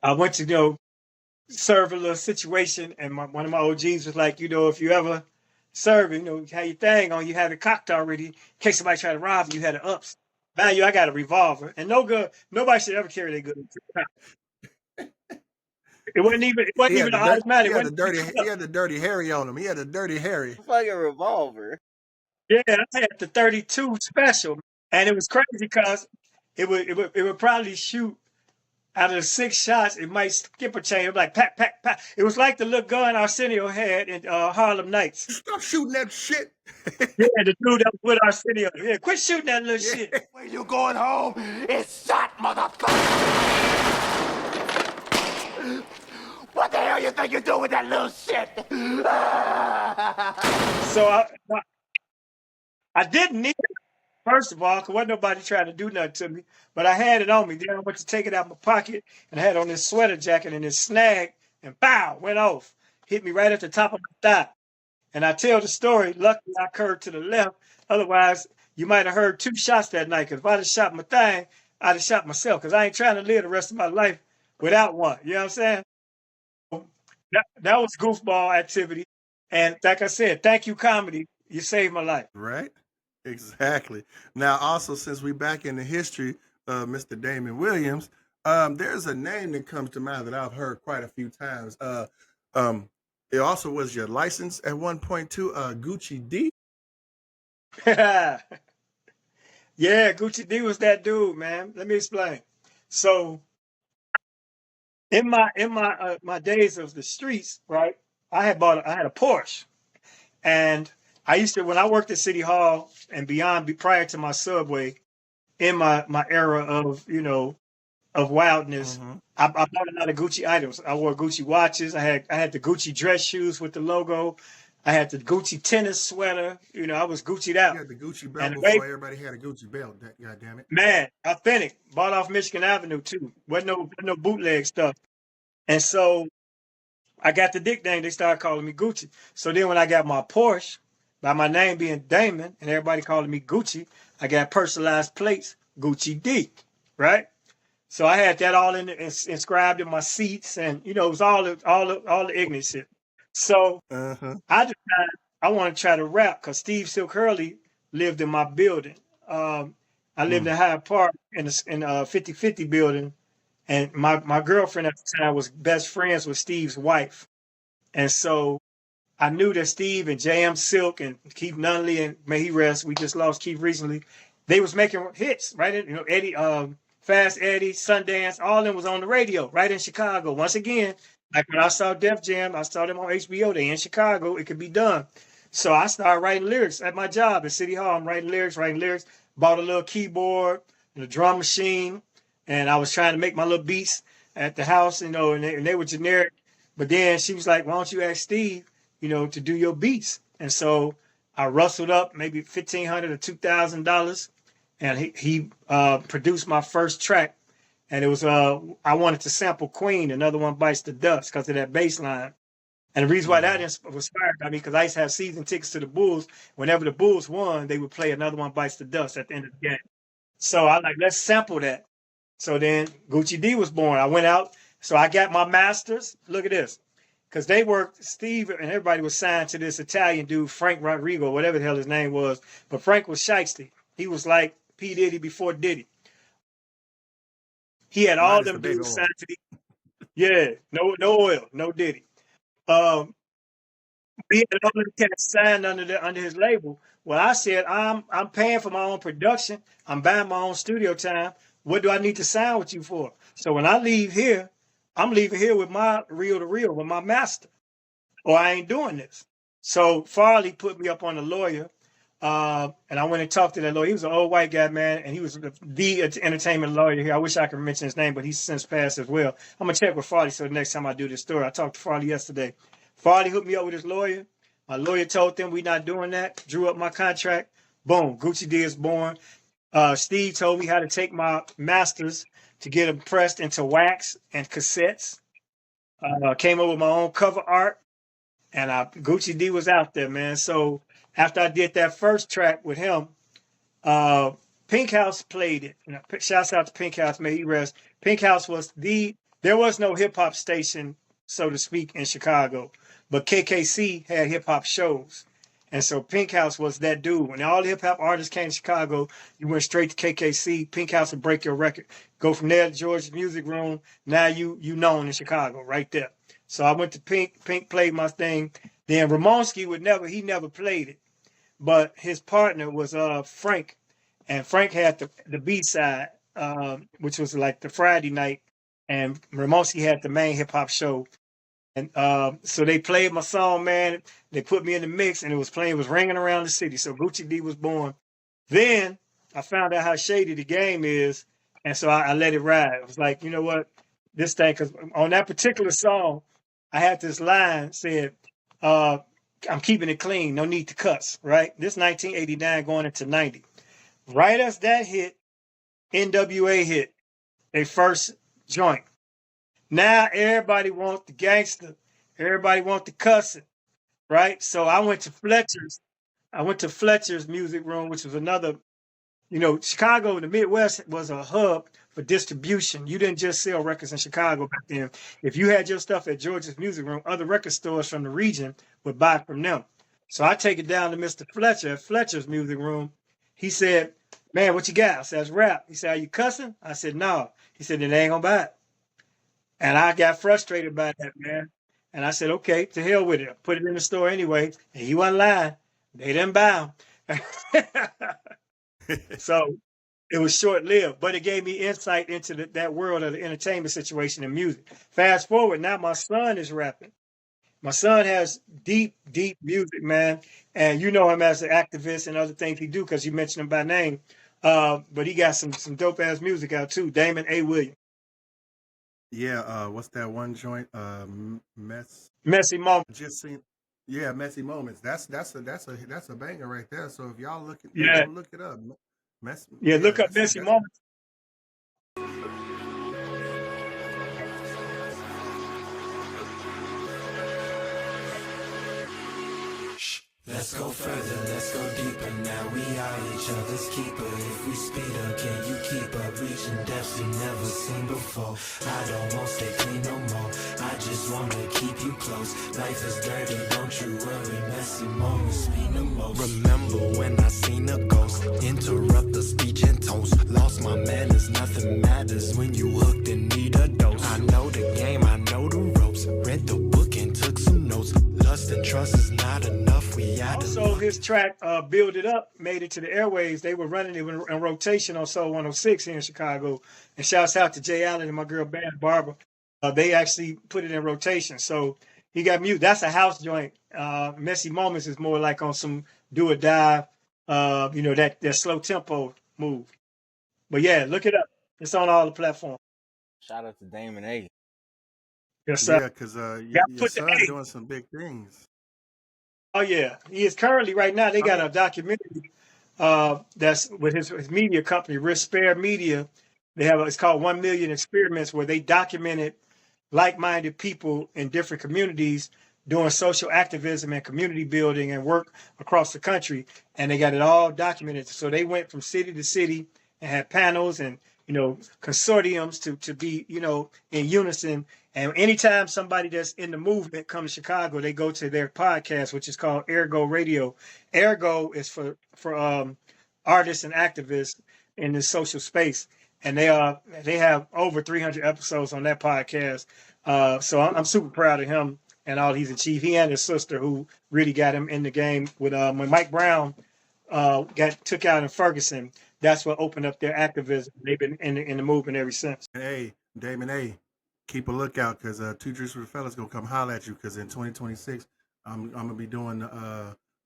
I went to serve a little situation, and one of my OGs was like, if you ever serve, have your thing on, you have it cocked already, in case somebody try to rob you, had it ups. Value, I got a revolver, and nobody should ever carry that good. It wasn't even an automatic. He had the dirty Harry on him. He had a dirty Harry. Fucking revolver. Yeah, I had the 32 special, and it was crazy because it would probably shoot out of the 6 shots. It might skip a chain. It was like pat pat pat. It was like the little gun Arsenio had in Harlem Nights. Stop shooting that shit. Yeah, the dude that was with Arsenio. Yeah, quit shooting that little shit. When you going home, it's shot, motherfucker. What the hell you think you do with that little shit? So I didn't need it, first of all, because wasn't nobody trying to do nothing to me. But I had it on me. Then I went to take it out of my pocket and I had on this sweater jacket, and this snag, and bow, went off. Hit me right at the top of my thigh. And I tell the story, luckily I curved to the left. Otherwise, you might have heard 2 shots that night, because if I'd have shot my thing, I'd have shot myself, because I ain't trying to live the rest of my life without one. You know what I'm saying? That was goofball activity. And like I said, thank you, comedy. You saved my life. Right? Exactly. Now, also, since we back in the history of Mr. Damon Williams, there's a name that comes to mind that I've heard quite a few times. It also was your license at one point too, Gucci D. Yeah, Gucci D was that dude, man. Let me explain. So in my days of the streets, right? I had a Porsche, and I used to, when I worked at City Hall and beyond, prior to my Subway, in my era of of wildness, I bought a lot of Gucci items. I wore Gucci watches. I had the Gucci dress shoes with the logo. I had the Gucci tennis sweater. I was Gucci'd out. You had the Gucci belt And before everybody had a Gucci belt. God damn it. man, authentic. Bought off Michigan Avenue too. Wasn't no bootleg stuff. And so I got the nickname. They started calling me Gucci. So then when I got my Porsche, by my name being Damon and everybody calling me Gucci, I got personalized plates, Gucci D, right? So I had that all inscribed in my seats, and it was all the ignorant shit. So I decided I want to try to rap, because Steve Silk Hurley lived in my building. I lived in Hyde Park in 50/50 building, and my girlfriend at the time was best friends with Steve's wife, and so I knew that Steve and J.M. Silk and Keith Nunley, and may he rest, we just lost Keith recently, they was making hits, right? Eddie, Fast Eddie, Sundance, all of them was on the radio, right in Chicago. Once again, like when I saw Def Jam, I saw them on HBO. They in Chicago. It could be done. So I started writing lyrics at my job at City Hall. I'm writing lyrics. Bought a little keyboard and a drum machine, and I was trying to make my little beats at the house, and they were generic. But then she was like, "Why don't you ask Steve, to do your beats?" And so I rustled up maybe $1,500 or $2,000. And he produced my first track, and it was I wanted to sample Queen, Another One Bites the Dust, because of that bass line. And the reason why that was inspired by me, because I used to have season tickets to the Bulls. Whenever the Bulls won, they would play Another One Bites the Dust at the end of the game. So I like, let's sample that. So then Gucci D was born. I went out, so I got my masters. Look at this, because Steve and everybody was signed to this Italian dude, Frank Rodrigo, whatever the hell his name was. But Frank was shiesty. He was like P. Diddy before Diddy. He had all them dudes signed to the, yeah, no oil, no Diddy. He had all them cats signed under his label. Well, I said I'm paying for my own production. I'm buying my own studio time. What do I need to sign with you for? So when I leave here, I'm leaving here with my reel to reel, with my master, or I ain't doing this. So Farley put me up on a lawyer, and I went and talked to that lawyer. He was an old white guy, man, and he was the entertainment lawyer here. I wish I could mention his name, but he's since passed as well. I'm going to check with Farley so the next time I do this story. I talked to Farley yesterday. Farley hooked me up with his lawyer. My lawyer told them we not doing that, drew up my contract. Boom, Gucci D is born. Steve told me how to take my masters to get them pressed into wax and cassettes. Came up with my own cover art, and Gucci D was out there, man. So after I did that first track with him, Pink House played it. Shouts out to Pink House, may he rest. Pink House was there was no hip hop station, so to speak, in Chicago, but KKC had hip hop shows. And so Pink House was that dude. When all the hip hop artists came to Chicago, you went straight to KKC. Pink House would break your record. Go from there to George's Music Room. Now you known in Chicago right there. So I went to Pink. Pink played my thing. Then Ramonski never played it. But his partner was Frank. And Frank had the B-side, which was like the Friday night. And Ramonski had the main hip hop show. And so they played my song, man. They put me in the mix, and it was ringing around the city. So Gucci D was born. Then I found out how shady the game is, and so I let it ride. I was like, you know what, this thing, because on that particular song, I had this line said, I'm keeping it clean, no need to cuss, right? This 1989 going into 90. Right as that hit, NWA hit, their first joint. Now everybody wants the gangster. Everybody wants the cussing, right? So I went to Fletcher's. Music Room, which was another, Chicago in the Midwest was a hub for distribution. You didn't just sell records in Chicago back then. If you had your stuff at George's Music Room, other record stores from the region would buy from them. So I take it down to Mr. Fletcher at Fletcher's Music Room. He said, man, what you got? I said, it's rap. He said, are you cussing? I said, no. He said, then they ain't gonna buy it. And I got frustrated by that, man. And I said, okay, to hell with it. I put it in the store anyway. And he wasn't lying. They didn't buy them. So it was short-lived, but it gave me insight into that world of the entertainment situation and music. Fast forward, now my son is rapping. My son has deep, deep music, man. And you know him as an activist and other things he do because you mentioned him by name. But he got some dope-ass music out too. Damon A. Williams. Yeah, what's that one joint? Messy Moments. Just seen. Yeah, Messy Moments. That's a banger right there. So if y'all look it up. Look up Messy Moments. Let's go further, let's go deeper. Now we are each other's keeper. If we speed up, can you keep up? Reaching depths we never seen before. I don't want to stay clean no more. I just want to keep you close. Life is dirty, don't you worry. Messy moments mean the most. Remember when I seen a ghost interrupt the speech and toast. Lost my manners, nothing matters when you hooked and need a dose. I know the game, I know the ropes. Read the book and took some notes. Lust and trust is not enough. Also, his track, Build It Up, made it to the airwaves. They were running it in rotation on Soul 106 here in Chicago. And shouts out to Jay Allen and my girl band, Barbara. They actually put it in rotation. So he got mute. That's a house joint. Messy Moments is more like on some do or die, that slow tempo move. But yeah, look it up. It's on all the platforms. Shout out to Damon A. Yes, sir. Yeah, because your son's doing some big things. Oh yeah, he is currently right now. They got a documentary that's with his media company, Risk Spare Media. They have it's called 1 Million Experiments, where they documented like-minded people in different communities doing social activism and community building and work across the country, and they got it all documented. So they went from city to city and had panels and consortiums to be in unison. And anytime somebody that's in the movement comes to Chicago, they go to their podcast, which is called Ergo Radio. Ergo is for artists and activists in the social space, and they have over 300 episodes on that podcast. So I'm super proud of him and all he's achieved. He and his sister, who really got him in the game with when Mike Brown took out in Ferguson. that's what opened up their activism. They've been in the movement ever since. Hey, Damon, hey, keep a lookout because Two Drinks with the Fellas gonna come holler at you because in 2026 I'm gonna be doing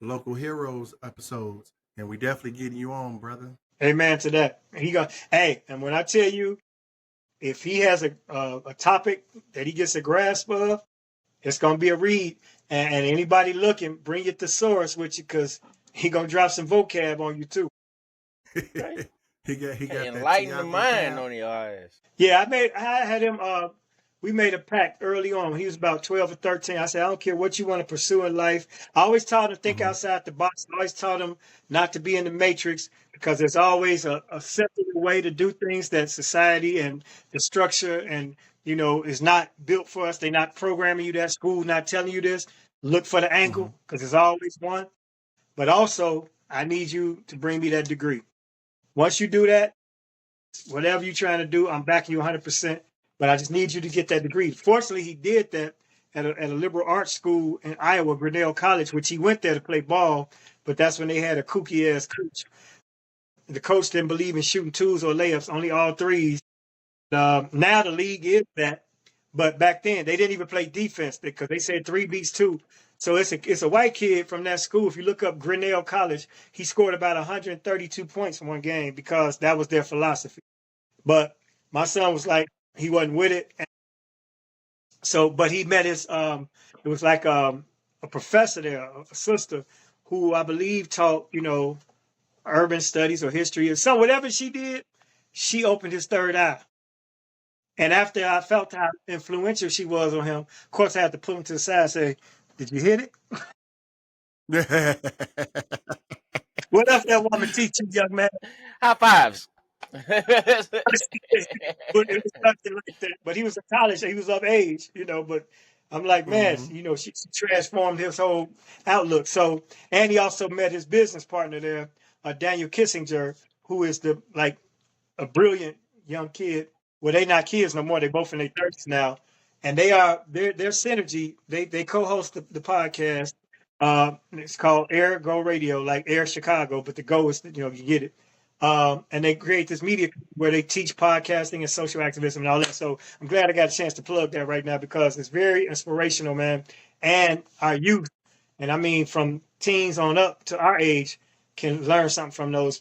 local heroes episodes, and we definitely getting you on, brother. Amen to that. And when I tell you, if he has a topic that he gets a grasp of, it's gonna be a read. And anybody looking, bring your thesaurus with you because he gonna drop some vocab on you too. Right. he got Enlighten that the mind vocab. on your eyes. Yeah, I had him. We made a pact early on. He was about 12 or 13. I said, I don't care what you want to pursue in life. I always taught him to think outside the box. I always taught him not to be in the matrix because there's always a acceptable way to do things that society and the structure and, is not built for us. They're not programming you that school, not telling you this. Look for the angle because there's always one. But also, I need you to bring me that degree. Once you do that, whatever you're trying to do, I'm backing you 100%. But I just need you to get that degree. Fortunately, he did that at a liberal arts school in Iowa, Grinnell College, which he went there to play ball. But that's when they had a kooky ass coach. The coach didn't believe in shooting twos or layups, only all threes. Now the league is that, but back then they didn't even play defense because they said 3 beats 2. So it's a white kid from that school. If you look up Grinnell College, he scored about 132 points in one game because that was their philosophy. But my son was like, he wasn't with it. So, but he met his, it was like a professor there, a sister, who I believe taught, urban studies or history or some, whatever she did, she opened his third eye. And after I felt how influential she was on him, of course I had to pull him to the side and say, did you hit it? What else that woman teach you, young man? High fives. It was nothing like that. But he was in college, he was of age, but I'm like, man, she transformed his whole outlook. So, and he also met his business partner there, Daniel Kissinger, who is a brilliant young kid. Well, they're not kids no more. They're both in their 30s now. And their synergy, they co-host the podcast. It's called Air Go Radio, like Air Chicago, but the go is, you get it. And they create this media where they teach podcasting and social activism and all that. So I'm glad I got a chance to plug that right now because it's very inspirational, man. And our youth, and I mean from teens on up to our age, can learn something from those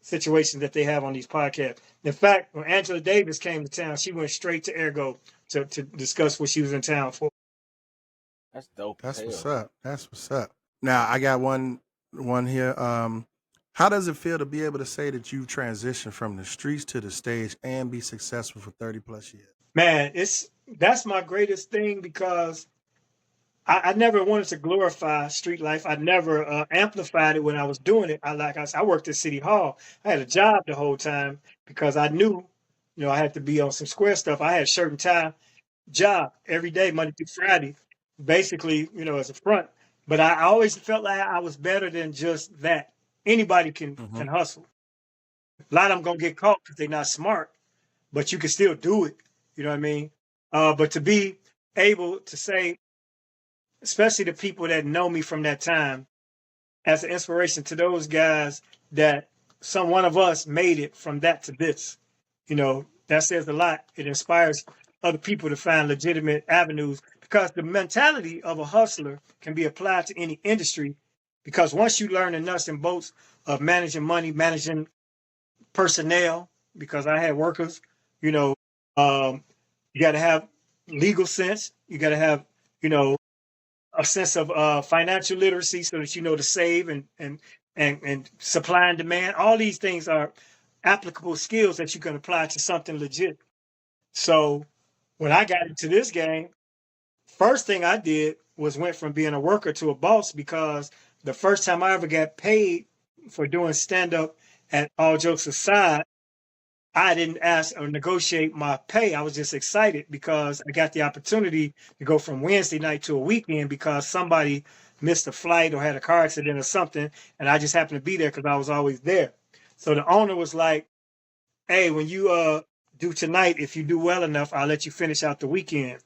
situations that they have on these podcasts. In fact, when Angela Davis came to town, she went straight to Ergo to discuss what she was in town for. That's dope. That's what's up. That's what's up. Now I got one here. How does it feel to be able to say that you transitioned from the streets to the stage and be successful for 30 plus years? Man, that's my greatest thing because I never wanted to glorify street life. I never amplified it when I was doing it. I worked at City Hall. I had a job the whole time because I knew, I had to be on some square stuff. I had a shirt and tie job every day, Monday through Friday, basically, as a front. But I always felt like I was better than just that. Anybody can hustle. A lot of them gonna get caught because they're not smart, but you can still do it. You know what I mean? But to be able to say, especially the people that know me from that time, as an inspiration to those guys that one of us made it from that to this, that says a lot. It inspires other people to find legitimate avenues because the mentality of a hustler can be applied to any industry. Because once you learn the nuts and bolts of managing money, managing personnel, because I had workers, you got to have legal sense. You got to have, a sense of financial literacy so that you know to save and supply and demand. All these things are applicable skills that you can apply to something legit. So when I got into this game, first thing I did was went from being a worker to a boss because the first time I ever got paid for doing stand-up, at all jokes aside, I didn't ask or negotiate my pay. I was just excited because I got the opportunity to go from Wednesday night to a weekend because somebody missed a flight or had a car accident or something, and I just happened to be there because I was always there. So the owner was like, hey, when you do tonight, if you do well enough, I'll let you finish out the weekend.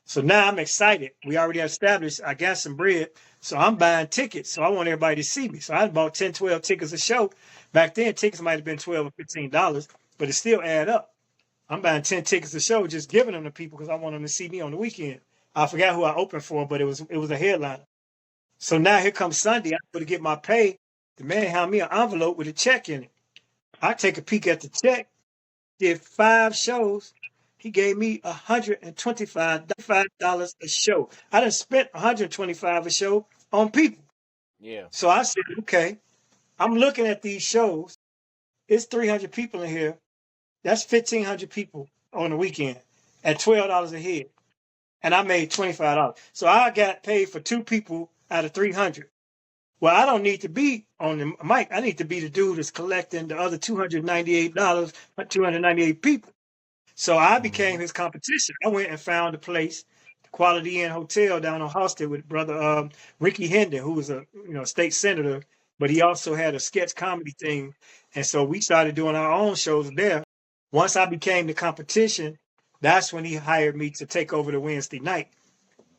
So now I'm excited. We already established I got some bread. So I'm buying tickets. So I want everybody to see me. So I bought 10, 12 tickets a show. Back then, tickets might have been $12 or $15, but it still add up. I'm buying 10 tickets a show, just giving them to people because I want them to see me on the weekend. I forgot who I opened for, but it was a headliner. So now here comes Sunday. I'm going to get my pay. The man handed me an envelope with a check in it. I take a peek at the check, did 5 shows. He gave me $125 a show. I done spent $125 a show on people. Yeah. So I said, okay, I'm looking at these shows. It's 300 people in here. That's 1,500 people on the weekend at $12 a head. And I made $25. So I got paid for 2 people out of 300. Well, I don't need to be on the mic. I need to be the dude that's collecting the other $298, 298 people. So I became his competition. I went and found a place, the Quality Inn Hotel down on Halsted with brother Ricky Hendon, who was a state senator, but he also had a sketch comedy thing. And so we started doing our own shows there. Once I became the competition, that's when he hired me to take over the Wednesday night.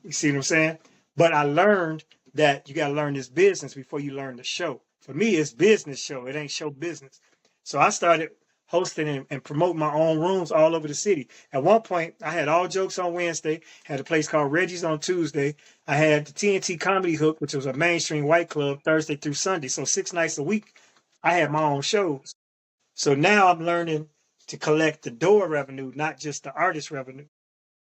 You see what I'm saying? But I learned that you got to learn this business before you learn the show. For me, it's business show. It ain't show business. So I started hosting and promoting my own rooms all over the city. At one point, I had All Jokes on Wednesday, had a place called Reggie's on Tuesday. I had the TNT Comedy Hook, which was a mainstream white club, Thursday through Sunday. So 6 nights a week, I had my own shows. So now I'm learning to collect the door revenue, not just the artist revenue.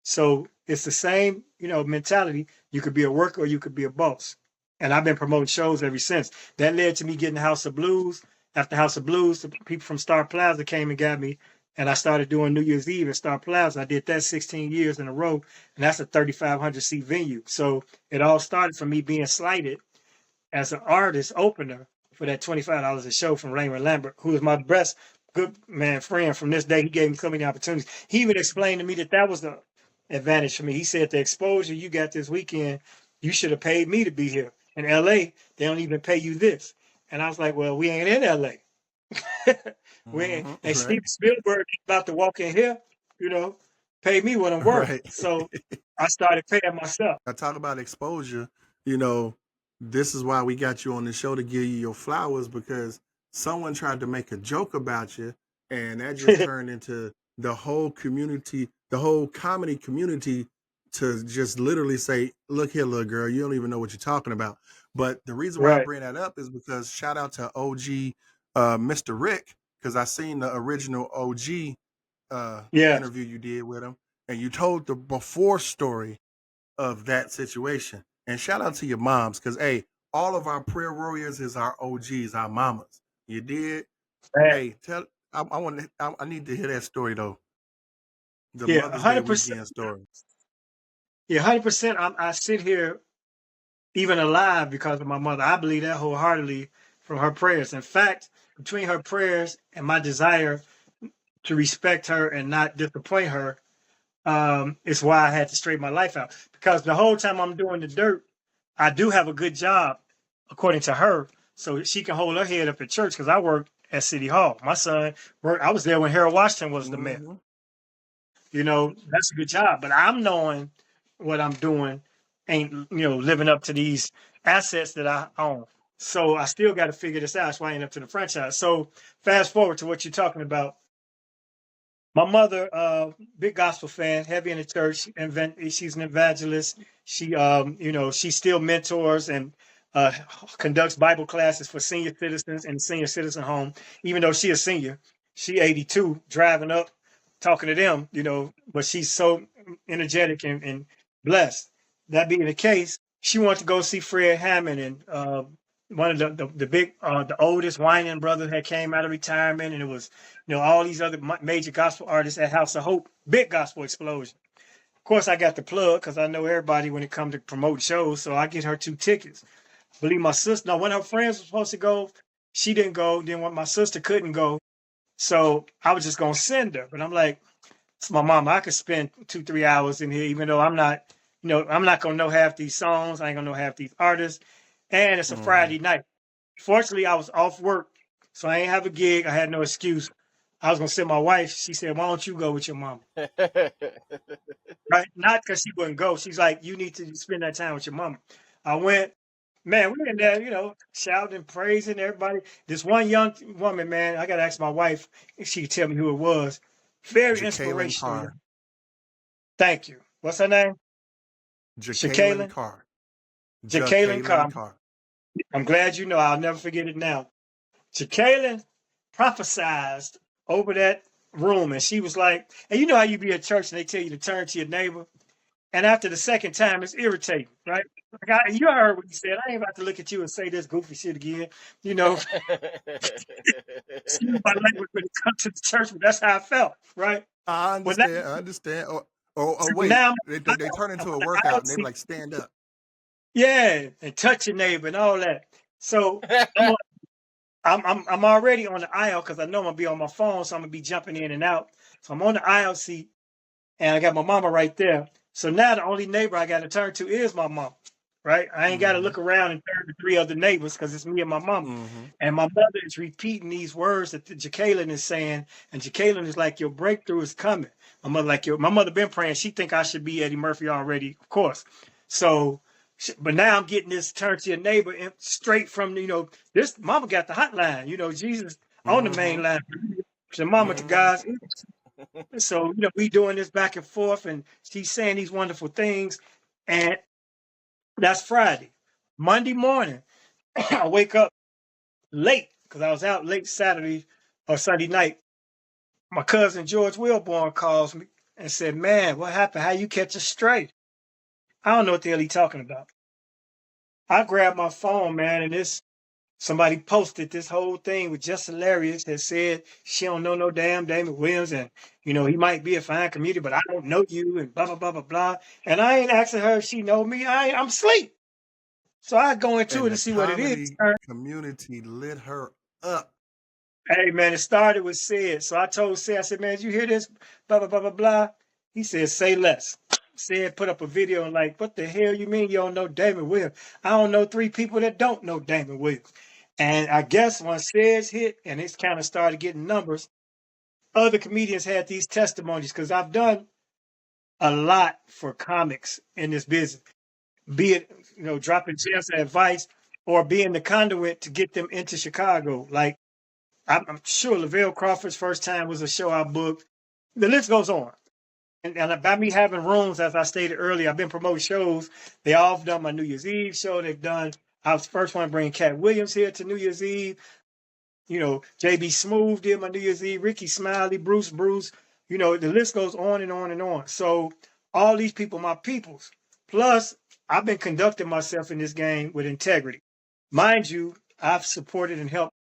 So it's the same, mentality. You could be a worker or you could be a boss. And I've been promoting shows ever since. That led to me getting House of Blues. After House of Blues, the people from Star Plaza came and got me, and I started doing New Year's Eve at Star Plaza. I did that 16 years in a row, and that's a 3,500 seat venue. So it all started from me being slighted as an artist opener for that $25 a show from Raymond Lambert, who is my best good man friend from this day. He gave me so many opportunities. He even explained to me that was the advantage for me. He said the exposure you got this weekend, you should have paid me to be here. In LA, they don't even pay you this. And I was like, well, we ain't in LA. And Steven Spielberg about to walk in here, pay me what I'm worth. Right. So I started paying myself. I talk about exposure. This is why we got you on the show, to give you your flowers, because someone tried to make a joke about you, and that just turned into the whole community, the whole comedy community, to just literally say, look here, little girl, you don't even know what you're talking about. But the reason why I bring that up is because shout out to OG Mr. Rick, because I seen the original OG interview you did with him, and you told the before story of that situation. And shout out to your moms, because hey, all of our prayer warriors is our OGs, our mamas. You did. Hey, I need to hear that story though. The Mother's 100%. Day weekend story. Yeah, 100%. I sit here even alive because of my mother. I believe that wholeheartedly from her prayers. In fact, between her prayers and my desire to respect her and not disappoint her, is why I had to straighten my life out. Because the whole time I'm doing the dirt, I do have a good job, according to her, so she can hold her head up at church, because I work at City Hall. My son worked, I was there when Harold Washington was the mayor. That's a good job. But I'm knowing what I'm doing ain't, living up to these assets that I own. So I still got to figure this out. That's why I ain't up to the franchise. So fast forward to what you're talking about. My mother, big gospel fan, heavy in the church. She's an evangelist. She, she still mentors and conducts Bible classes for senior citizens in the senior citizen home. Even though she a senior, she 82, driving up, talking to them, but she's so energetic and blessed. That being the case, she wanted to go see Fred Hammond, and one of the big, the oldest whining brother had came out of retirement, and it was, all these other major gospel artists at House of Hope, big gospel explosion. Of course, I got the plug because I know everybody when it comes to promote shows, so I get her 2 tickets. I believe my sister, one of her friends was supposed to go, she didn't go. Then when my sister couldn't go, so I was just gonna send her. But I'm like, it's my mama. I could spend 2-3 hours in here, even though I'm not, I'm not gonna know half these songs. I ain't gonna know half these artists. And it's a Friday night. Fortunately, I was off work, so I ain't have a gig. I had no excuse. I was gonna send my wife. She said, "Why don't you go with your mama?" Right? Not because she wouldn't go. She's like, "You need to spend that time with your mama." I went. Man, we were in there, shouting, praising everybody. This one young woman, man, I got to ask my wife if she could tell me who it was. Very inspirational. Carr. Thank you. What's her name? Jacqueline Carr. Jacqueline Carr. I'm glad you know. I'll never forget it now. Jacqueline prophesized over that room, and she was like, and you know how you be at church and they tell you to turn to your neighbor? And after the second time, it's irritating, right? You heard what he said. I ain't about to look at you and say this goofy shit again. Excuse my language when it comes to the church, but that's how I felt, right? I understand. Or wait, now, they turn into a workout and they be like, stand up. Yeah, and touch your neighbor and all that. So I'm already on the aisle because I know I'm gonna be on my phone, so I'm gonna be jumping in and out. So I'm on the aisle seat, and I got my mama right there. So now the only neighbor I got to turn to is my mom, right? I ain't got to look around and turn to 3 other neighbors because it's me and my mama. And my mother is repeating these words that Jacqueline is saying, and Jacqueline is like, "Your breakthrough is coming." My mother been praying. She think I should be Eddie Murphy already, of course. So, but now I'm getting this turn to your neighbor and straight from this mama got the hotline. Jesus on the main line. So mama to God's ears. So, we doing this back and forth, and she's saying these wonderful things. And that's Friday. Monday morning, I wake up late because I was out late Saturday or Sunday night. My cousin George Wilborn calls me and said, "Man, what happened? How you catch a stray?" I don't know what the hell he's talking about. I grabbed my phone, man, and somebody posted this whole thing with Just Hilarious that said she don't know no damn Damon Williams, and he might be a fine comedian, but I don't know you, and blah blah blah blah blah. And I ain't asking her if she know me. I'm asleep. So I go into it to see what it is. Community lit her up. Hey man, it started with Sid. So I told Sid, I said, "Man, did you hear this? Blah blah blah blah blah." He said, "Say less." Sid put up a video and like, "What the hell you mean you don't know Damon Williams? I don't know 3 people that don't know Damon Williams." And I guess once Sid's hit and it's kind of started getting numbers, other comedians had these testimonies because I've done a lot for comics in this business, be it, dropping gems of advice or being the conduit to get them into Chicago. Like, I'm sure Lavelle Crawford's first time was a show I booked. The list goes on. And by me having rooms, as I stated earlier, I've been promoting shows. They all have done my New Year's Eve show. I was the first one to bring Cat Williams here to New Year's Eve. JB Smooth did my New Year's Eve. Ricky Smiley, Bruce. The list goes on and on and on. So all these people, my peoples. Plus, I've been conducting myself in this game with integrity. Mind you, I've supported and helped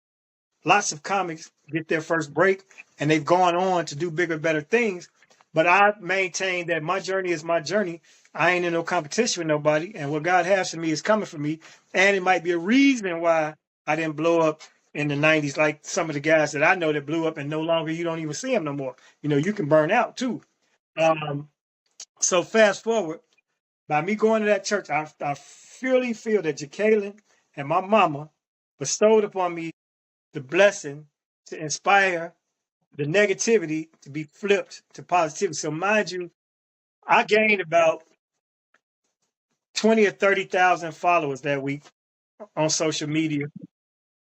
lots of comics get their first break, and they've gone on to do bigger, better things. But I maintain that my journey is my journey. I ain't in no competition with nobody, and what God has for me is coming for me. And it might be a reason why I didn't blow up in the 90s like some of the guys that I know that blew up and no longer you don't even see them no more. You can burn out too. So fast forward, by me going to that church, I really feel that Jacqueline and my mama bestowed upon me the blessing to inspire the negativity to be flipped to positivity. So mind you, I gained about 20 or 30,000 followers that week on social media.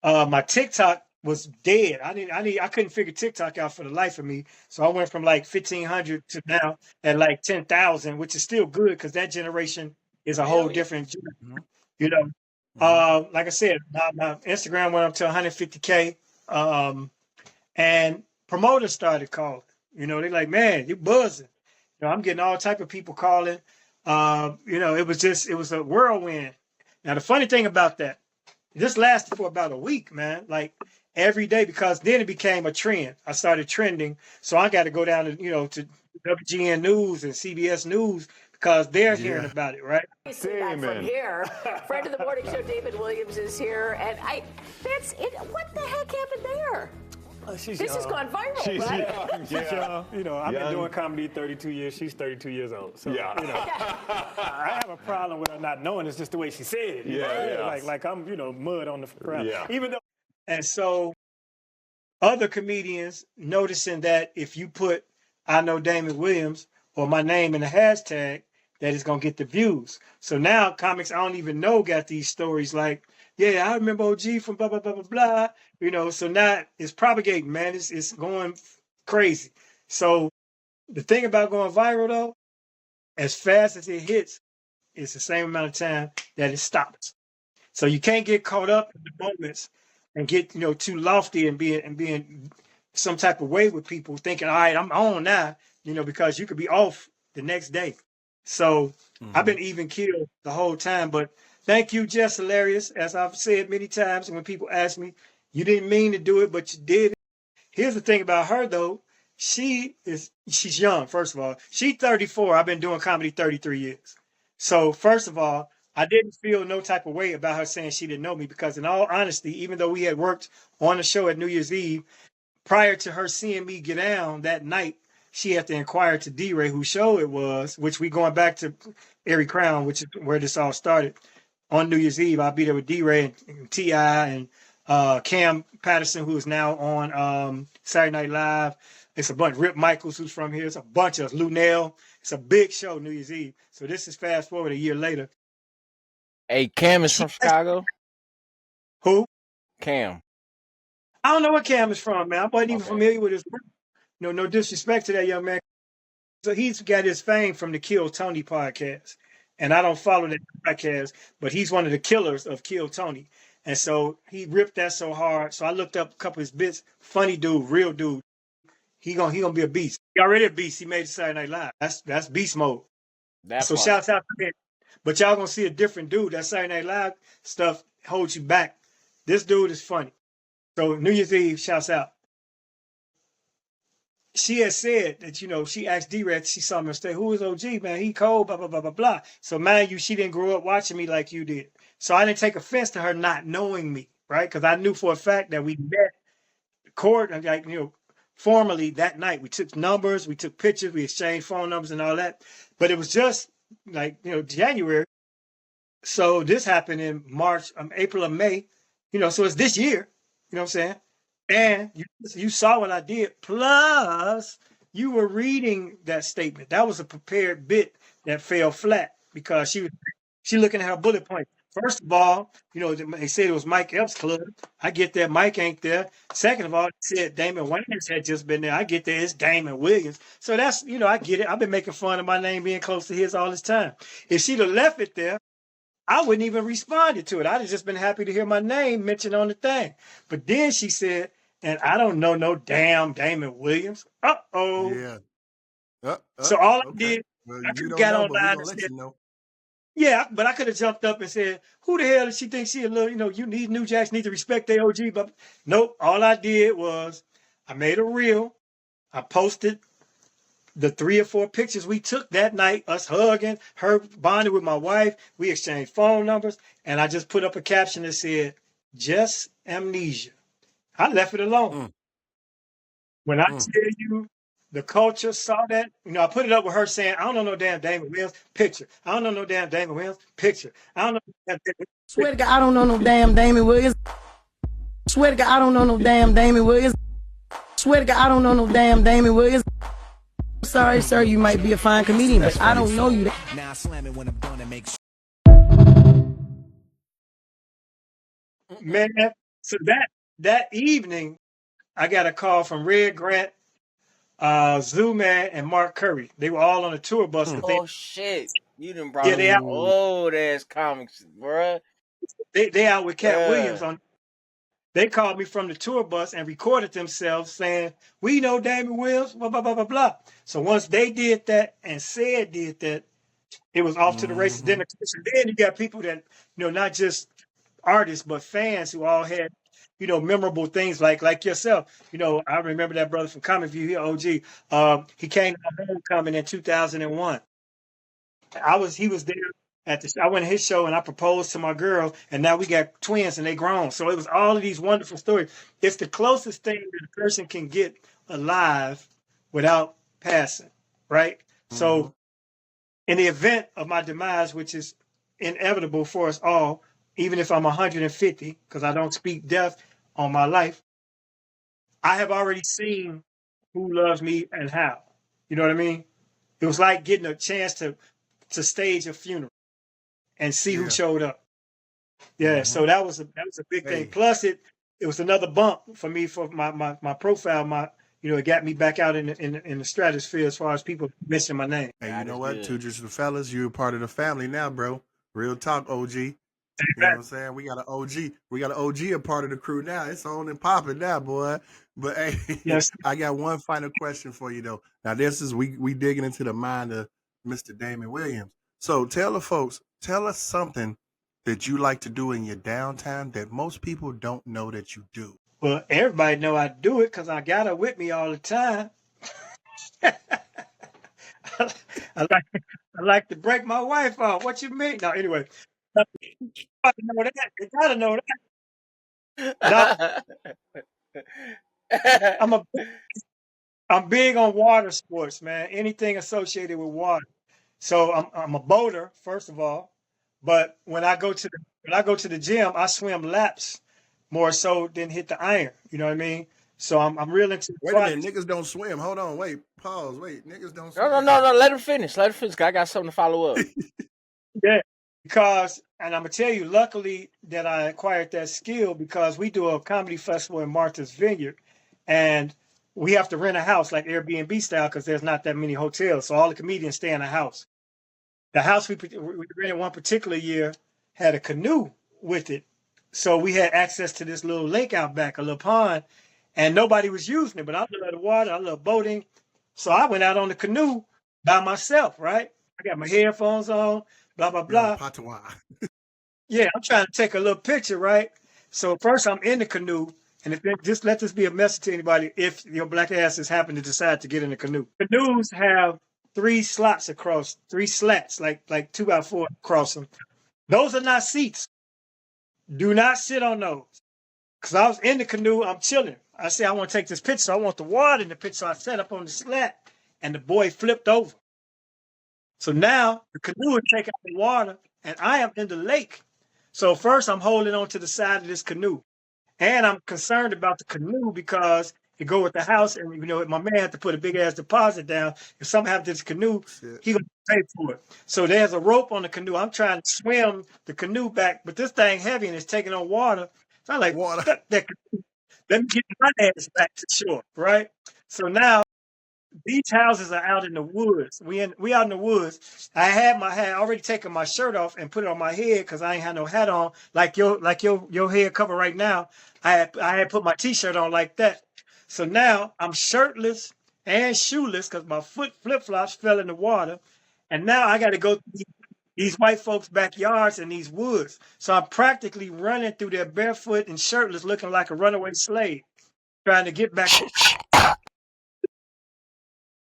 My TikTok was dead. I couldn't figure TikTok out for the life of me. So I went from like 1,500 to now at like 10,000, which is still good because that generation is a whole different, like I said, my Instagram went up to 150K. And promoters started calling. They're like, "Man, you buzzing." I'm getting all type of people calling. It was a whirlwind. Now, the funny thing about that, this lasted for about a week, man. Like every day, because then it became a trend. I started trending. So I got to go down to, to WGN News and CBS News because they're hearing about it, right? Back from here. Friend of the morning show, Damon Williams is here. And that's it. What the heck happened there? This has gone viral, she's right? Young. She's young. I've been doing comedy 32 years. She's 32 years old. So, I have a problem with her not knowing. It's just the way she said it. Like I'm, mud on the ground. Yeah. Even though. And so other comedians noticing that if you put I know Damon Williams or my name in a hashtag, that it's gonna get the views. So now comics I don't even know got these stories like, yeah, I remember OG from blah blah blah blah blah. You know, so now it's propagating, man. It's going crazy. So the thing about going viral though, as fast as it hits, it's the same amount of time that it stops. So you can't get caught up in the moments and get too lofty and being some type of way with people thinking, all right, I'm on now, because you could be off the next day. So I've been even keeled the whole time. But thank you, Jess Hilarious. As I've said many times, and when people ask me, you didn't mean to do it, but you did. Here's the thing about her though. She's young, first of all. She's 34. I've been doing comedy 33 years. So first of all, I didn't feel no type of way about her saying she didn't know me because in all honesty, even though we had worked on the show at New Year's Eve, prior to her seeing me get down that night, she had to inquire to D-Ray whose show it was, which we going back to Airy Crown, which is where this all started. On New Year's Eve, I'll be there with D-Ray and T.I. and Cam Patterson, who is now on Saturday Night Live. It's a bunch. Rip Michaels, who's from here. It's a bunch of Lunell. It's a big show, New Year's Eve. So this is fast forward a year later. Hey, Cam is from Chicago? Who? Cam. I don't know where Cam is from, man. I wasn't even familiar with his work. No disrespect to that young man. So he's got his fame from the Kill Tony podcast. And I don't follow that podcast, but he's one of the killers of Kill Tony. And so he ripped that so hard. So I looked up a couple of his bits. Funny dude, real dude. He gonna be a beast. He already a beast. He made Saturday Night Live. That's beast mode. So shouts out to him. But y'all gonna see a different dude. That Saturday Night Live stuff holds you back. This dude is funny. So New Year's Eve, shouts out. She had said that, she asked D-Red, she saw me and said, who is OG, man? He cold, blah, blah, blah, blah, blah. So mind you, she didn't grow up watching me like you did. So I didn't take offense to her not knowing me, right? Because I knew for a fact that we met formally that night. We took numbers, we took pictures, we exchanged phone numbers and all that. But it was just January. So this happened in March, April or May, so it's this year, you know what I'm saying? And you saw what I did. Plus, you were reading that statement. That was a prepared bit that fell flat because she looking at her bullet point. First of all, they said it was Mike Epps' club. I get that Mike ain't there. Second of all, they said Damon Williams had just been there. I get that it's Damon Williams. So that's, I get it. I've been making fun of my name being close to his all this time. If she'd have left it there, I wouldn't even responded to it. I'd have just been happy to hear my name mentioned on the thing. But then she said, and I don't know no damn Damon Williams. Uh-oh. Yeah. So all I did, I got online and said, yeah, but I could have jumped up and said, who the hell does she think she a little, these New Jacks need to respect their OG. But nope, all I did was I made a reel. I posted the 3 or 4 pictures we took that night, us hugging, her bonding with my wife. We exchanged phone numbers. And I just put up a caption that said, just amnesia. I left it alone. When I tell you the culture saw that, I put it up with her saying, I don't know no damn Damon Williams, picture. I don't know no damn Damon Williams, picture. I don't know no damn Damon Williams. Swear to God, I don't know no damn Damon Williams. Swear to God, I don't know no damn Damon Williams. Swear to God, I don't know no damn Damon Williams. Sorry, sir, you might be a fine comedian, but I don't know you. Now I slam it when I'm done and make Man, so that evening, I got a call from Red Grant, Zoo Man, and Mark Curry. They were all on a tour bus. Shit. You done brought some old ass comics, bruh. They out with Cat Williams on. They called me from the tour bus and recorded themselves saying, we know Damon Williams, blah, blah, blah, blah, blah. So once they did that and said did that, it was off to the races. Then you got people that, not just artists, but fans who all had, memorable things like yourself. I remember that brother from Comic View here, OG. He came to Homecoming in 2001. He was there I went to his show and I proposed to my girl, and now we got twins and they grown. So it was all of these wonderful stories. It's the closest thing that a person can get alive without passing, right? So in the event of my demise, which is inevitable for us all, even if I'm 150, because I don't speak death on my life, I have already seen who loves me and how. You know what I mean? It was like getting a chance to stage a funeral and see who Yeah. showed up. Yeah, so that was a big thing. Hey. Plus, it was another bump for me for my profile. It got me back out in the stratosphere as far as people mentioning my name. Hey, you God know is what? good. Two Drinks with the Fellas, you're a part of the family now, bro. Real talk, OG. You know what I'm saying? We got an OG. We got an OG a part of the crew now. It's on and popping now, boy. But hey, Yes. I got one final question for you though. Now this is we digging into the mind of Mr. Damon Williams. So tell the folks, tell us something that you like to do in your downtime that most people don't know that you do. Well, everybody know I do it because I got her with me all the time. I like to break my wife off. What you mean? No, anyway. You gotta know that. You gotta know that. No, I'm big on water sports, man. Anything associated with water. So I'm a boater, first of all. But when I go to the gym, I swim laps more so than hit the iron. You know what I mean? So I'm real into Wait a minute, niggas don't swim. Hold on, wait, pause, wait, niggas don't swim. No. Let him finish. Let him finish. 'Cause I got something to follow up. Yeah, because, and I'm gonna tell you, luckily that I acquired that skill because we do a comedy festival in Martha's Vineyard, and we have to rent a house like Airbnb style because there's not that many hotels, so all the comedians stay in a house. The house we rented one particular year had a canoe with it, so we had access to this little lake out back, a little pond, and nobody was using it. But I love the water, I love boating, so I went out on the canoe by myself. Right, I got my headphones on, blah blah blah. Yeah, I'm trying to take a little picture, right? So first I'm in the canoe, and just let this be a message to anybody if your black asses happen to decide to get in the canoe. Canoes have three slats, like 2x4 across them. Those are not seats. Do not sit on those. Because I was in the canoe, I'm chilling. I say, I want to take this picture. So I want the water in the picture. So I sat up on the slat, and the boy flipped over. So now the canoe is taking out the water, and I am in the lake. So first I'm holding on to the side of this canoe. And I'm concerned about the canoe because it go with the house, and my man had to put a big ass deposit down. If something happened to this canoe, he gonna pay for it. So there's a rope on the canoe. I'm trying to swim the canoe back, but this thing heavy and it's taking on water. So I'm like, stuck that canoe. Let me get my ass back to shore, right? So now these houses are out in the woods. We out in the woods. I had already taken my shirt off and put it on my head because I ain't had no hat on like your head cover right now. I had put my t-shirt on like that. So now I'm shirtless and shoeless because my flip-flops fell in the water. And now I got to go through these white folks' backyards in these woods. So I'm practically running through there barefoot and shirtless, looking like a runaway slave, trying to get back.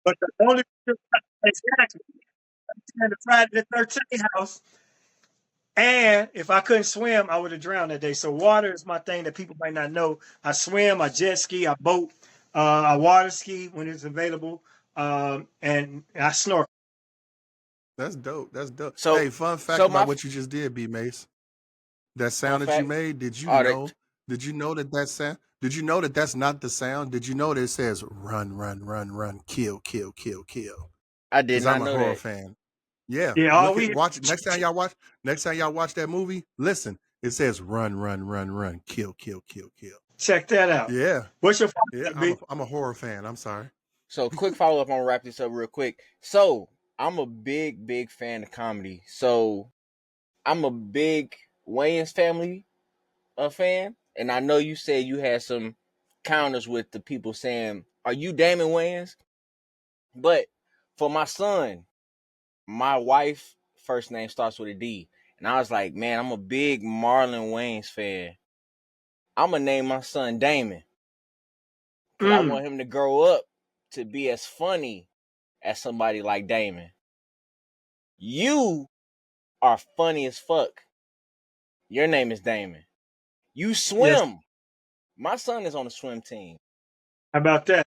But the only exactly in the Friday the 13th house. And if I couldn't swim, I would have drowned that day. So water is my thing that people might not know. I swim, I jet ski, I boat, I water ski when it's available, and I snorkel. That's dope. That's dope. So, hey, fun fact about what you just did, B.Mase. That sound that you made, did you know? Did you know that sound? Did you know that that's not the sound? Did you know that it says run, run, run, run, kill, kill, kill, kill? I did not know that. I'm a horror fan. Yeah. Watch it. Next time y'all watch that movie, listen. It says run, run, run, run, kill, kill, kill, kill. Check that out. Yeah. What's your I'm a horror fan. I'm sorry. So quick follow up. I'm gonna wrap this up real quick. So I'm a big fan of comedy. So I'm a big Wayans family fan, and I know you said you had some counters with the people saying, "Are you Damon Wayans?" But for my son, my wife first name starts with a D, and I was like, man, I'm a big Marlon Wayans fan. I'm gonna name my son Damon because I want him to grow up to be as funny as somebody like Damon. You are funny as fuck. Your name is Damon. You swim. Yes. My son is on the swim team. How about that?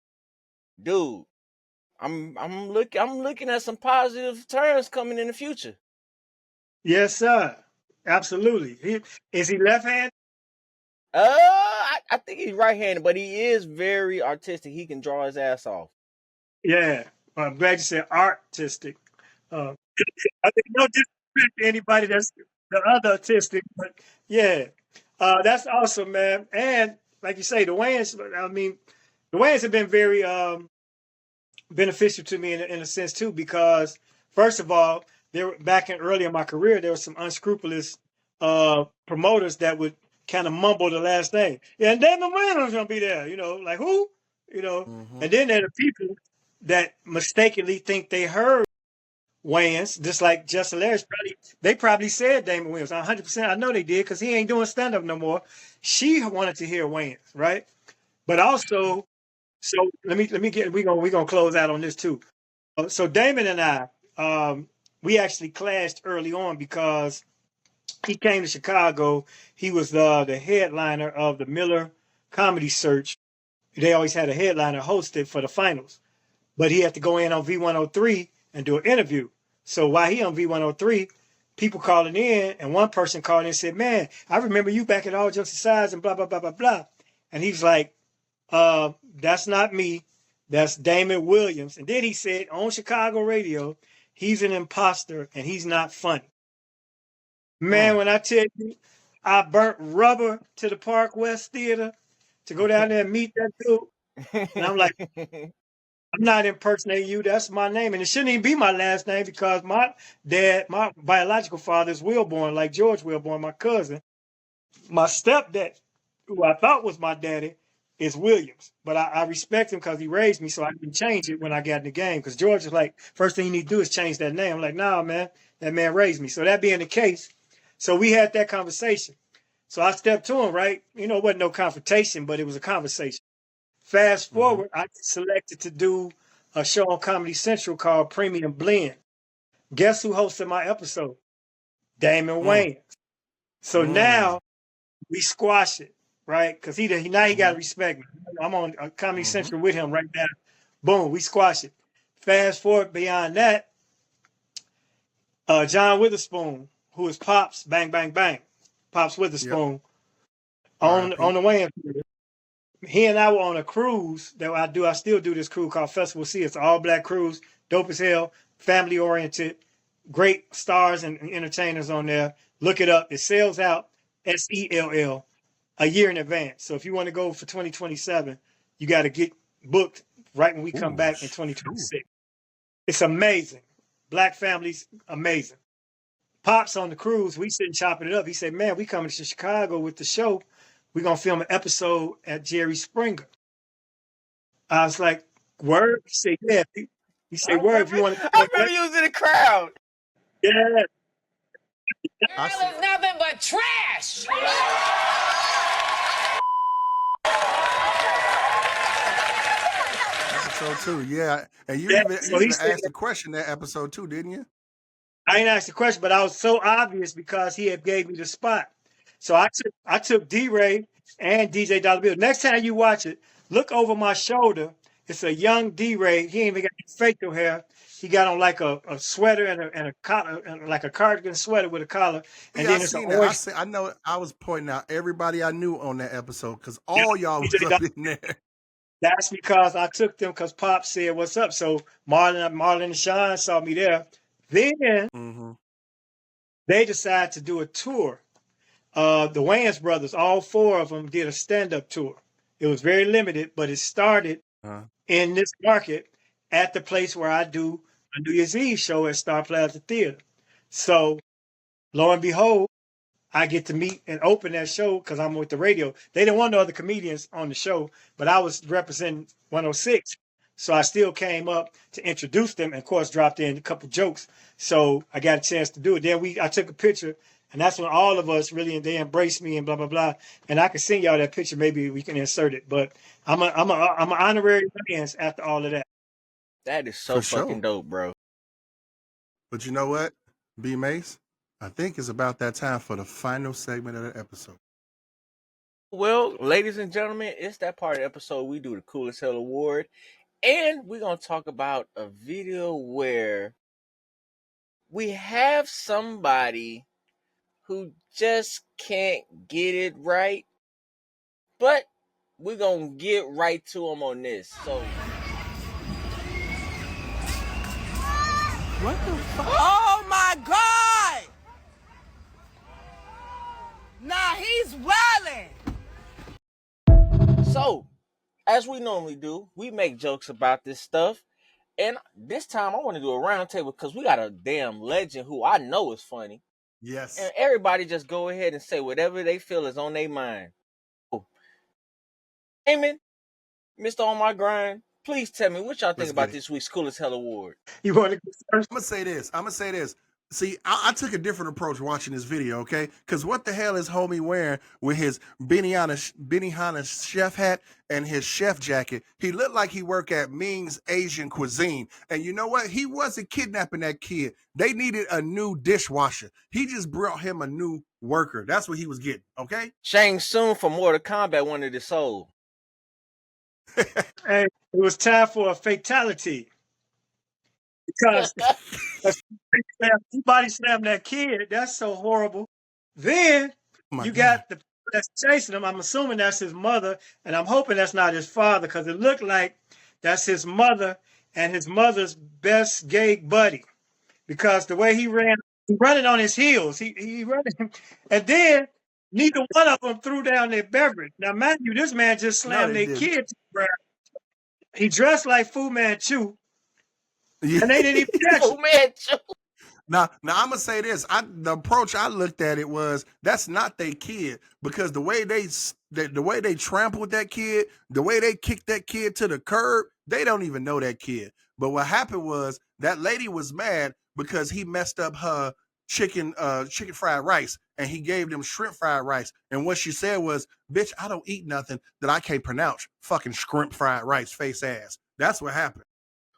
Dude, I'm looking at some positive turns coming in the future. Yes, sir. Absolutely. Is he left-handed? I think he's right-handed, but he is very artistic. He can draw his ass off. Yeah, I'm glad you said artistic. Uh, I think no disrespect to anybody that's the other artistic, but yeah, that's awesome, man. And like you say, the Wayans. I mean, the Wayans have been very beneficial to me in a sense too, because first of all, they were back in early in my career. There were some unscrupulous promoters that would kind of mumble the last name. Yeah, and Damon Williams gonna be there. You know, like who? You know, and then there are people that mistakenly think they heard Wayans, just like Justin Larris. They probably said Damon Williams. 100%. I know they did because he ain't doing stand up no more. She wanted to hear Wayans, right? But also, so let me get we gonna close out on this too. So Damon and I, we actually clashed early on because he came to Chicago. He was the headliner of the Miller Comedy Search. They always had a headliner hosted for the finals, but he had to go in on V103 and do an interview. So while he on V103, people calling in, and one person called in and said, "Man, I remember you back at All Jokes Aside and blah blah blah blah blah." And he's like, "That's not me. That's Damon Williams." And then he said on Chicago radio, he's an imposter and he's not funny. Man, when I tell you, I burnt rubber to the Park West Theater to go down there and meet that dude. And I'm like, I'm not impersonating you. That's my name. And it shouldn't even be my last name because my dad, my biological father is Wilborn, like George Wilborn, my cousin. My stepdad, who I thought was my daddy, is Williams. But I respect him because he raised me so I can change it when I got in the game. Because George is like, first thing you need to do is change that name. I'm like, nah, man, that man raised me. So that being the case, so we had that conversation. So I stepped to him, right? You know, it wasn't no confrontation, but it was a conversation. Fast forward, I selected to do a show on Comedy Central called Premium Blend. Guess who hosted my episode? Damon Wayans. So now we squash it, right? Because now he got to respect me. I'm on Comedy Central with him right now. Boom, we squash it. Fast forward beyond that, John Witherspoon, who is Pops, Bang Bang Bang, Pops Witherspoon, on the Wayans. He and I were on a cruise that I still do this cruise called Festival C. It's an all-black cruise, dope as hell, family-oriented, great stars and entertainers on there. Look it up. It sells out, SELL, a year in advance. So if you want to go for 2027, you got to get booked right when we come back in 2026. It's amazing. Black families, amazing. Pops on the cruise, we sitting chopping it up. He said, "Man, we coming to Chicago with the show. We're going to film an episode at Jerry Springer." I was like, "Word?" He said, "Yeah." He said, "Word, if you want to." I remember you was in the crowd. Yeah. Girl is nothing but trash. Episode 2, yeah. And you even asked the question that episode 2, didn't you? I didn't ask the question, but I was so obvious because he had gave me the spot. So I took D-Ray and DJ Dollar Bill. Next time you watch it, look over my shoulder. It's a young D-Ray. He ain't even got facial hair. He got on like a sweater and a collar, like a cardigan sweater with a collar. And Yeah, then it's an orange. I know. I was pointing out everybody I knew on that episode because all y'all was up in there. That's because I took them because Pop said, "What's up?" So Marlon and Sean saw me there. Then they decided to do a tour. The Wayans brothers, all 4 of them, did a stand-up tour. It was very limited, but it started in this market at the place where I do a New Year's Eve show at Star Plaza Theater. So, lo and behold, I get to meet and open that show because I'm with the radio. They didn't want no other comedians on the show, but I was representing 106. So I still came up to introduce them and, of course, dropped in a couple jokes. So I got a chance to do it. Then I took a picture, and that's when all of us really, they embraced me and blah, blah, blah. And I can send y'all that picture. Maybe we can insert it. But I'm an honorary Wayans after all of that. That is so fucking dope, bro. But you know what, B.Mase? I think it's about that time for the final segment of the episode. Well, ladies and gentlemen, it's that part of the episode we do the Coolest Hell Award. And we're going to talk about a video where we have somebody who just can't get it right. But we're going to get right to him on this. So, What the fuck? Oh my God! Nah, he's wildin'. So, as we normally do, we make jokes about this stuff. And this time I want to do a round table because we got a damn legend who I know is funny. Yes. And everybody just go ahead and say whatever they feel is on their mind. Oh. Damon, Mr. On My Grind, please tell me what y'all think about this week's Cool as Hell Award. You want to go first? I'm gonna say this. See, I took a different approach watching this video, okay? Because what the hell is homie wearing with his Benihana chef hat and his chef jacket? He looked like he worked at Ming's Asian Cuisine. And you know what? He wasn't kidnapping that kid. They needed a new dishwasher. He just brought him a new worker. That's what he was getting, okay? Shang Tsung from Mortal Kombat wanted his soul. Hey, it was time for a fatality. Because he body slammed that kid. That's so horrible. Then you got the people that's chasing him. I'm assuming that's his mother, and I'm hoping that's not his father because it looked like that's his mother and his mother's best gay buddy. Because the way he running on his heels. He running, and then neither one of them threw down their beverage. Now, mind you, this man just slammed their kid to the ground. He dressed like Fu Manchu. Yeah. And they didn't even catch him. Now I'm gonna say this. The approach I looked at it was that's not their kid because the way they trampled that kid, the way they kicked that kid to the curb, they don't even know that kid. But what happened was that lady was mad because he messed up her chicken fried rice and he gave them shrimp fried rice. And what she said was, "Bitch, I don't eat nothing that I can't pronounce. Fucking shrimp fried rice, face ass." That's what happened.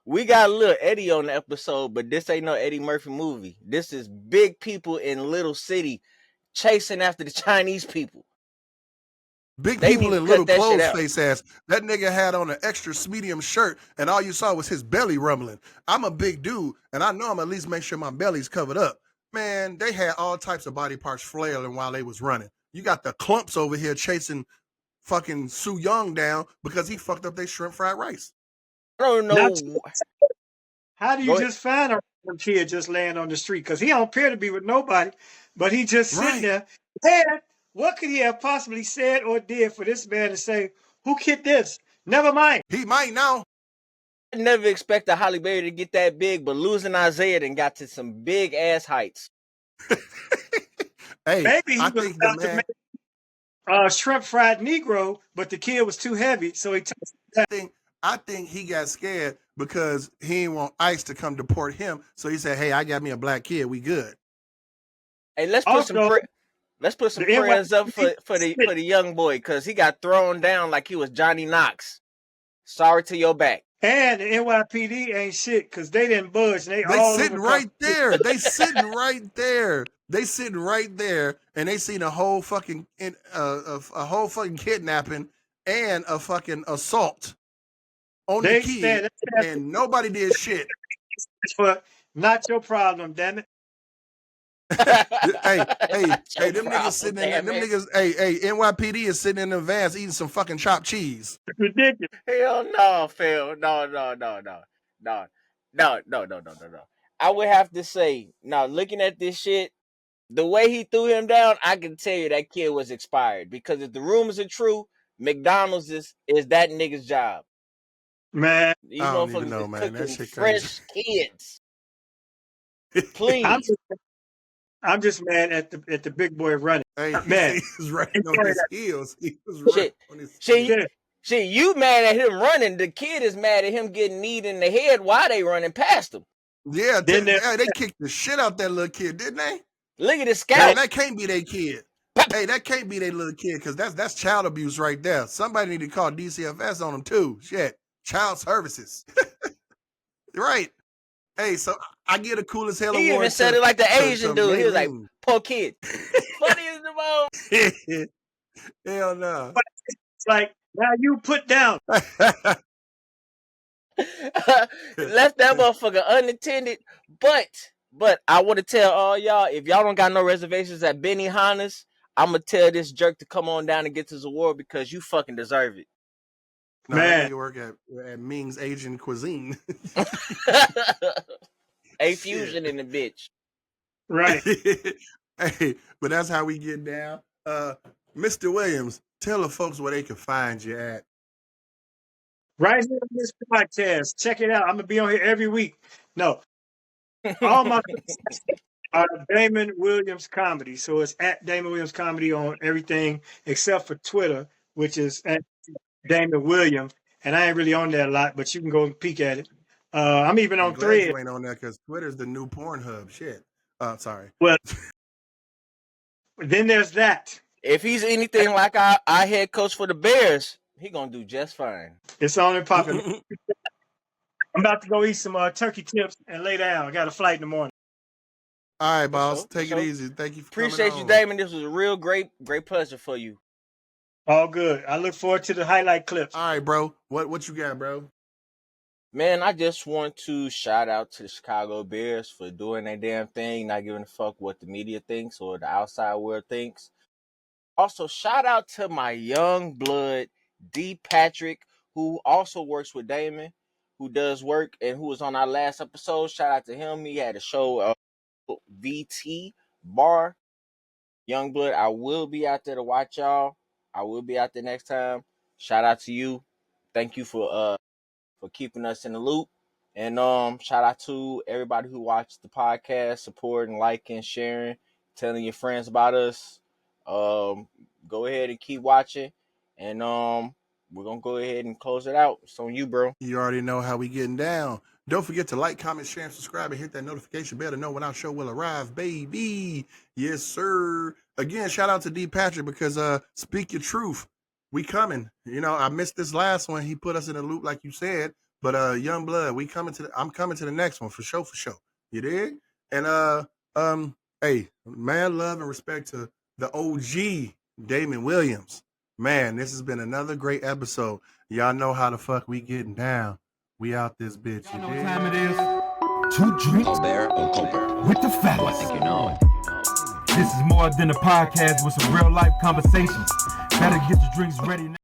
We got a little Eddie on the episode, but this ain't no Eddie Murphy movie. This is big people in little city chasing after the Chinese people. Big people in little clothes, face ass. That nigga had on an extra medium shirt, and all you saw was his belly rumbling. I'm a big dude, and I know I'm at least make sure my belly's covered up. Man, they had all types of body parts flailing while they was running. You got the clumps over here chasing fucking Su Young down because he fucked up their shrimp fried rice. I don't know. How do you just find a kid just laying on the street? Because he don't appear to be with nobody, but he just sitting there. And what could he have possibly said or did for this man to say, "Who kicked this?" Never mind. He might now. I never expected Halle Berry to get that big, but losing Isaiah then got to some big ass heights. Hey, maybe he I was think about the man, to make shrimp fried Negro, but the kid was too heavy, so he took that. I think he got scared because he didn't want ICE to come deport him. So he said, "Hey, I got me a black kid. We good." Hey, let's put some prayers up for the young boy because he got thrown down like he was Johnny Knox. Sorry to your back. And the NYPD ain't shit because they didn't budge. They all sitting right there. They sitting right there. They sitting right there, and they seen a whole fucking kidnapping and a fucking assault on the kid, and nobody did shit. But not your problem, damn it. hey, them niggas sitting in them niggas. Hey, NYPD is sitting in the vans eating some fucking chopped cheese. Ridiculous. Hell no, Phil. No. I would have to say, now looking at this shit, the way he threw him down, I can tell you that kid was expired. Because if the rumors are true, McDonald's is that nigga's job. Man, these I don't even motherfuckers know, is man. That cooking shit fresh kids. Please. I'm just mad at the big boy running. Hey, man, he was running on his heels. He was running on his heels. Shit, you mad at him running. The kid is mad at him getting kneed in the head while they running past him. Yeah, they kicked the shit out that little kid, didn't they? Look at the scalp. That can't be their kid. Hey, that can't be their little kid because that's child abuse right there. Somebody need to call DCFS on them too. Shit, child services. Right. Hey, so I get a Cool as Hell award. He even said it like the Asian dude. He was like, "Poor kid." Funny as the most. Hell no. It's like, now you put down. Left that motherfucker unattended. But I want to tell all y'all, if y'all don't got no reservations at Benihana's, I'm gonna tell this jerk to come on down and get this award because you fucking deserve it. No, that nigga work at Ming's Asian cuisine. A fusion in the bitch. Right. Hey, but that's how we get down. Mr. Williams, tell the folks where they can find you at. Right here on this podcast. Check it out. I'm gonna be on here every week. No. All my Damon Williams Comedy. So it's at Damon Williams Comedy on everything except for Twitter, which is at Damon Williams. And I ain't really on there a lot, but you can go and peek at it. I'm even on Threads. You ain't on there because Twitter's the new Pornhub. Shit. Sorry. Well, then there's that. If he's anything like our head coach for the Bears, he gonna do just fine. It's on and popping. I'm about to go eat some turkey tips and lay down. I got a flight in the morning. All right, boss. Take it easy. Thank you for Appreciate you, Damon. This was a real great pleasure for you. All good. I look forward to the highlight clips. All right, bro. What you got, bro? Man, I just want to shout out to the Chicago Bears for doing their damn thing, not giving a fuck what the media thinks or the outside world thinks. Also, shout out to my young blood, D. Patrick, who also works with Damon, who does work and who was on our last episode. Shout out to him. He had a show, VT Bar. Young blood, I will be out there to watch y'all. I will be out there next time. Shout out to you. Thank you for keeping us in the loop. And shout out to everybody who watched the podcast, supporting, liking, sharing, telling your friends about us. Go ahead and keep watching. And we're going to go ahead and close it out. It's on you, bro. You already know how we getting down. Don't forget to like, comment, share, and subscribe, and hit that notification bell to know when our show will arrive, baby. Yes, sir. Again, shout out to D. Patrick because speak your truth. We coming. You know, I missed this last one. He put us in a loop, like you said. But young blood, I'm coming to the next one for sure. You dig? And hey, man, love and respect to the OG Damon Williams. Man, this has been another great episode. Y'all know how the fuck we getting down. We out this bitch. You know what time it is? 2 drinks with the fellas. I think you know it. This is more than a podcast with some real life conversations. Better get your drinks ready now.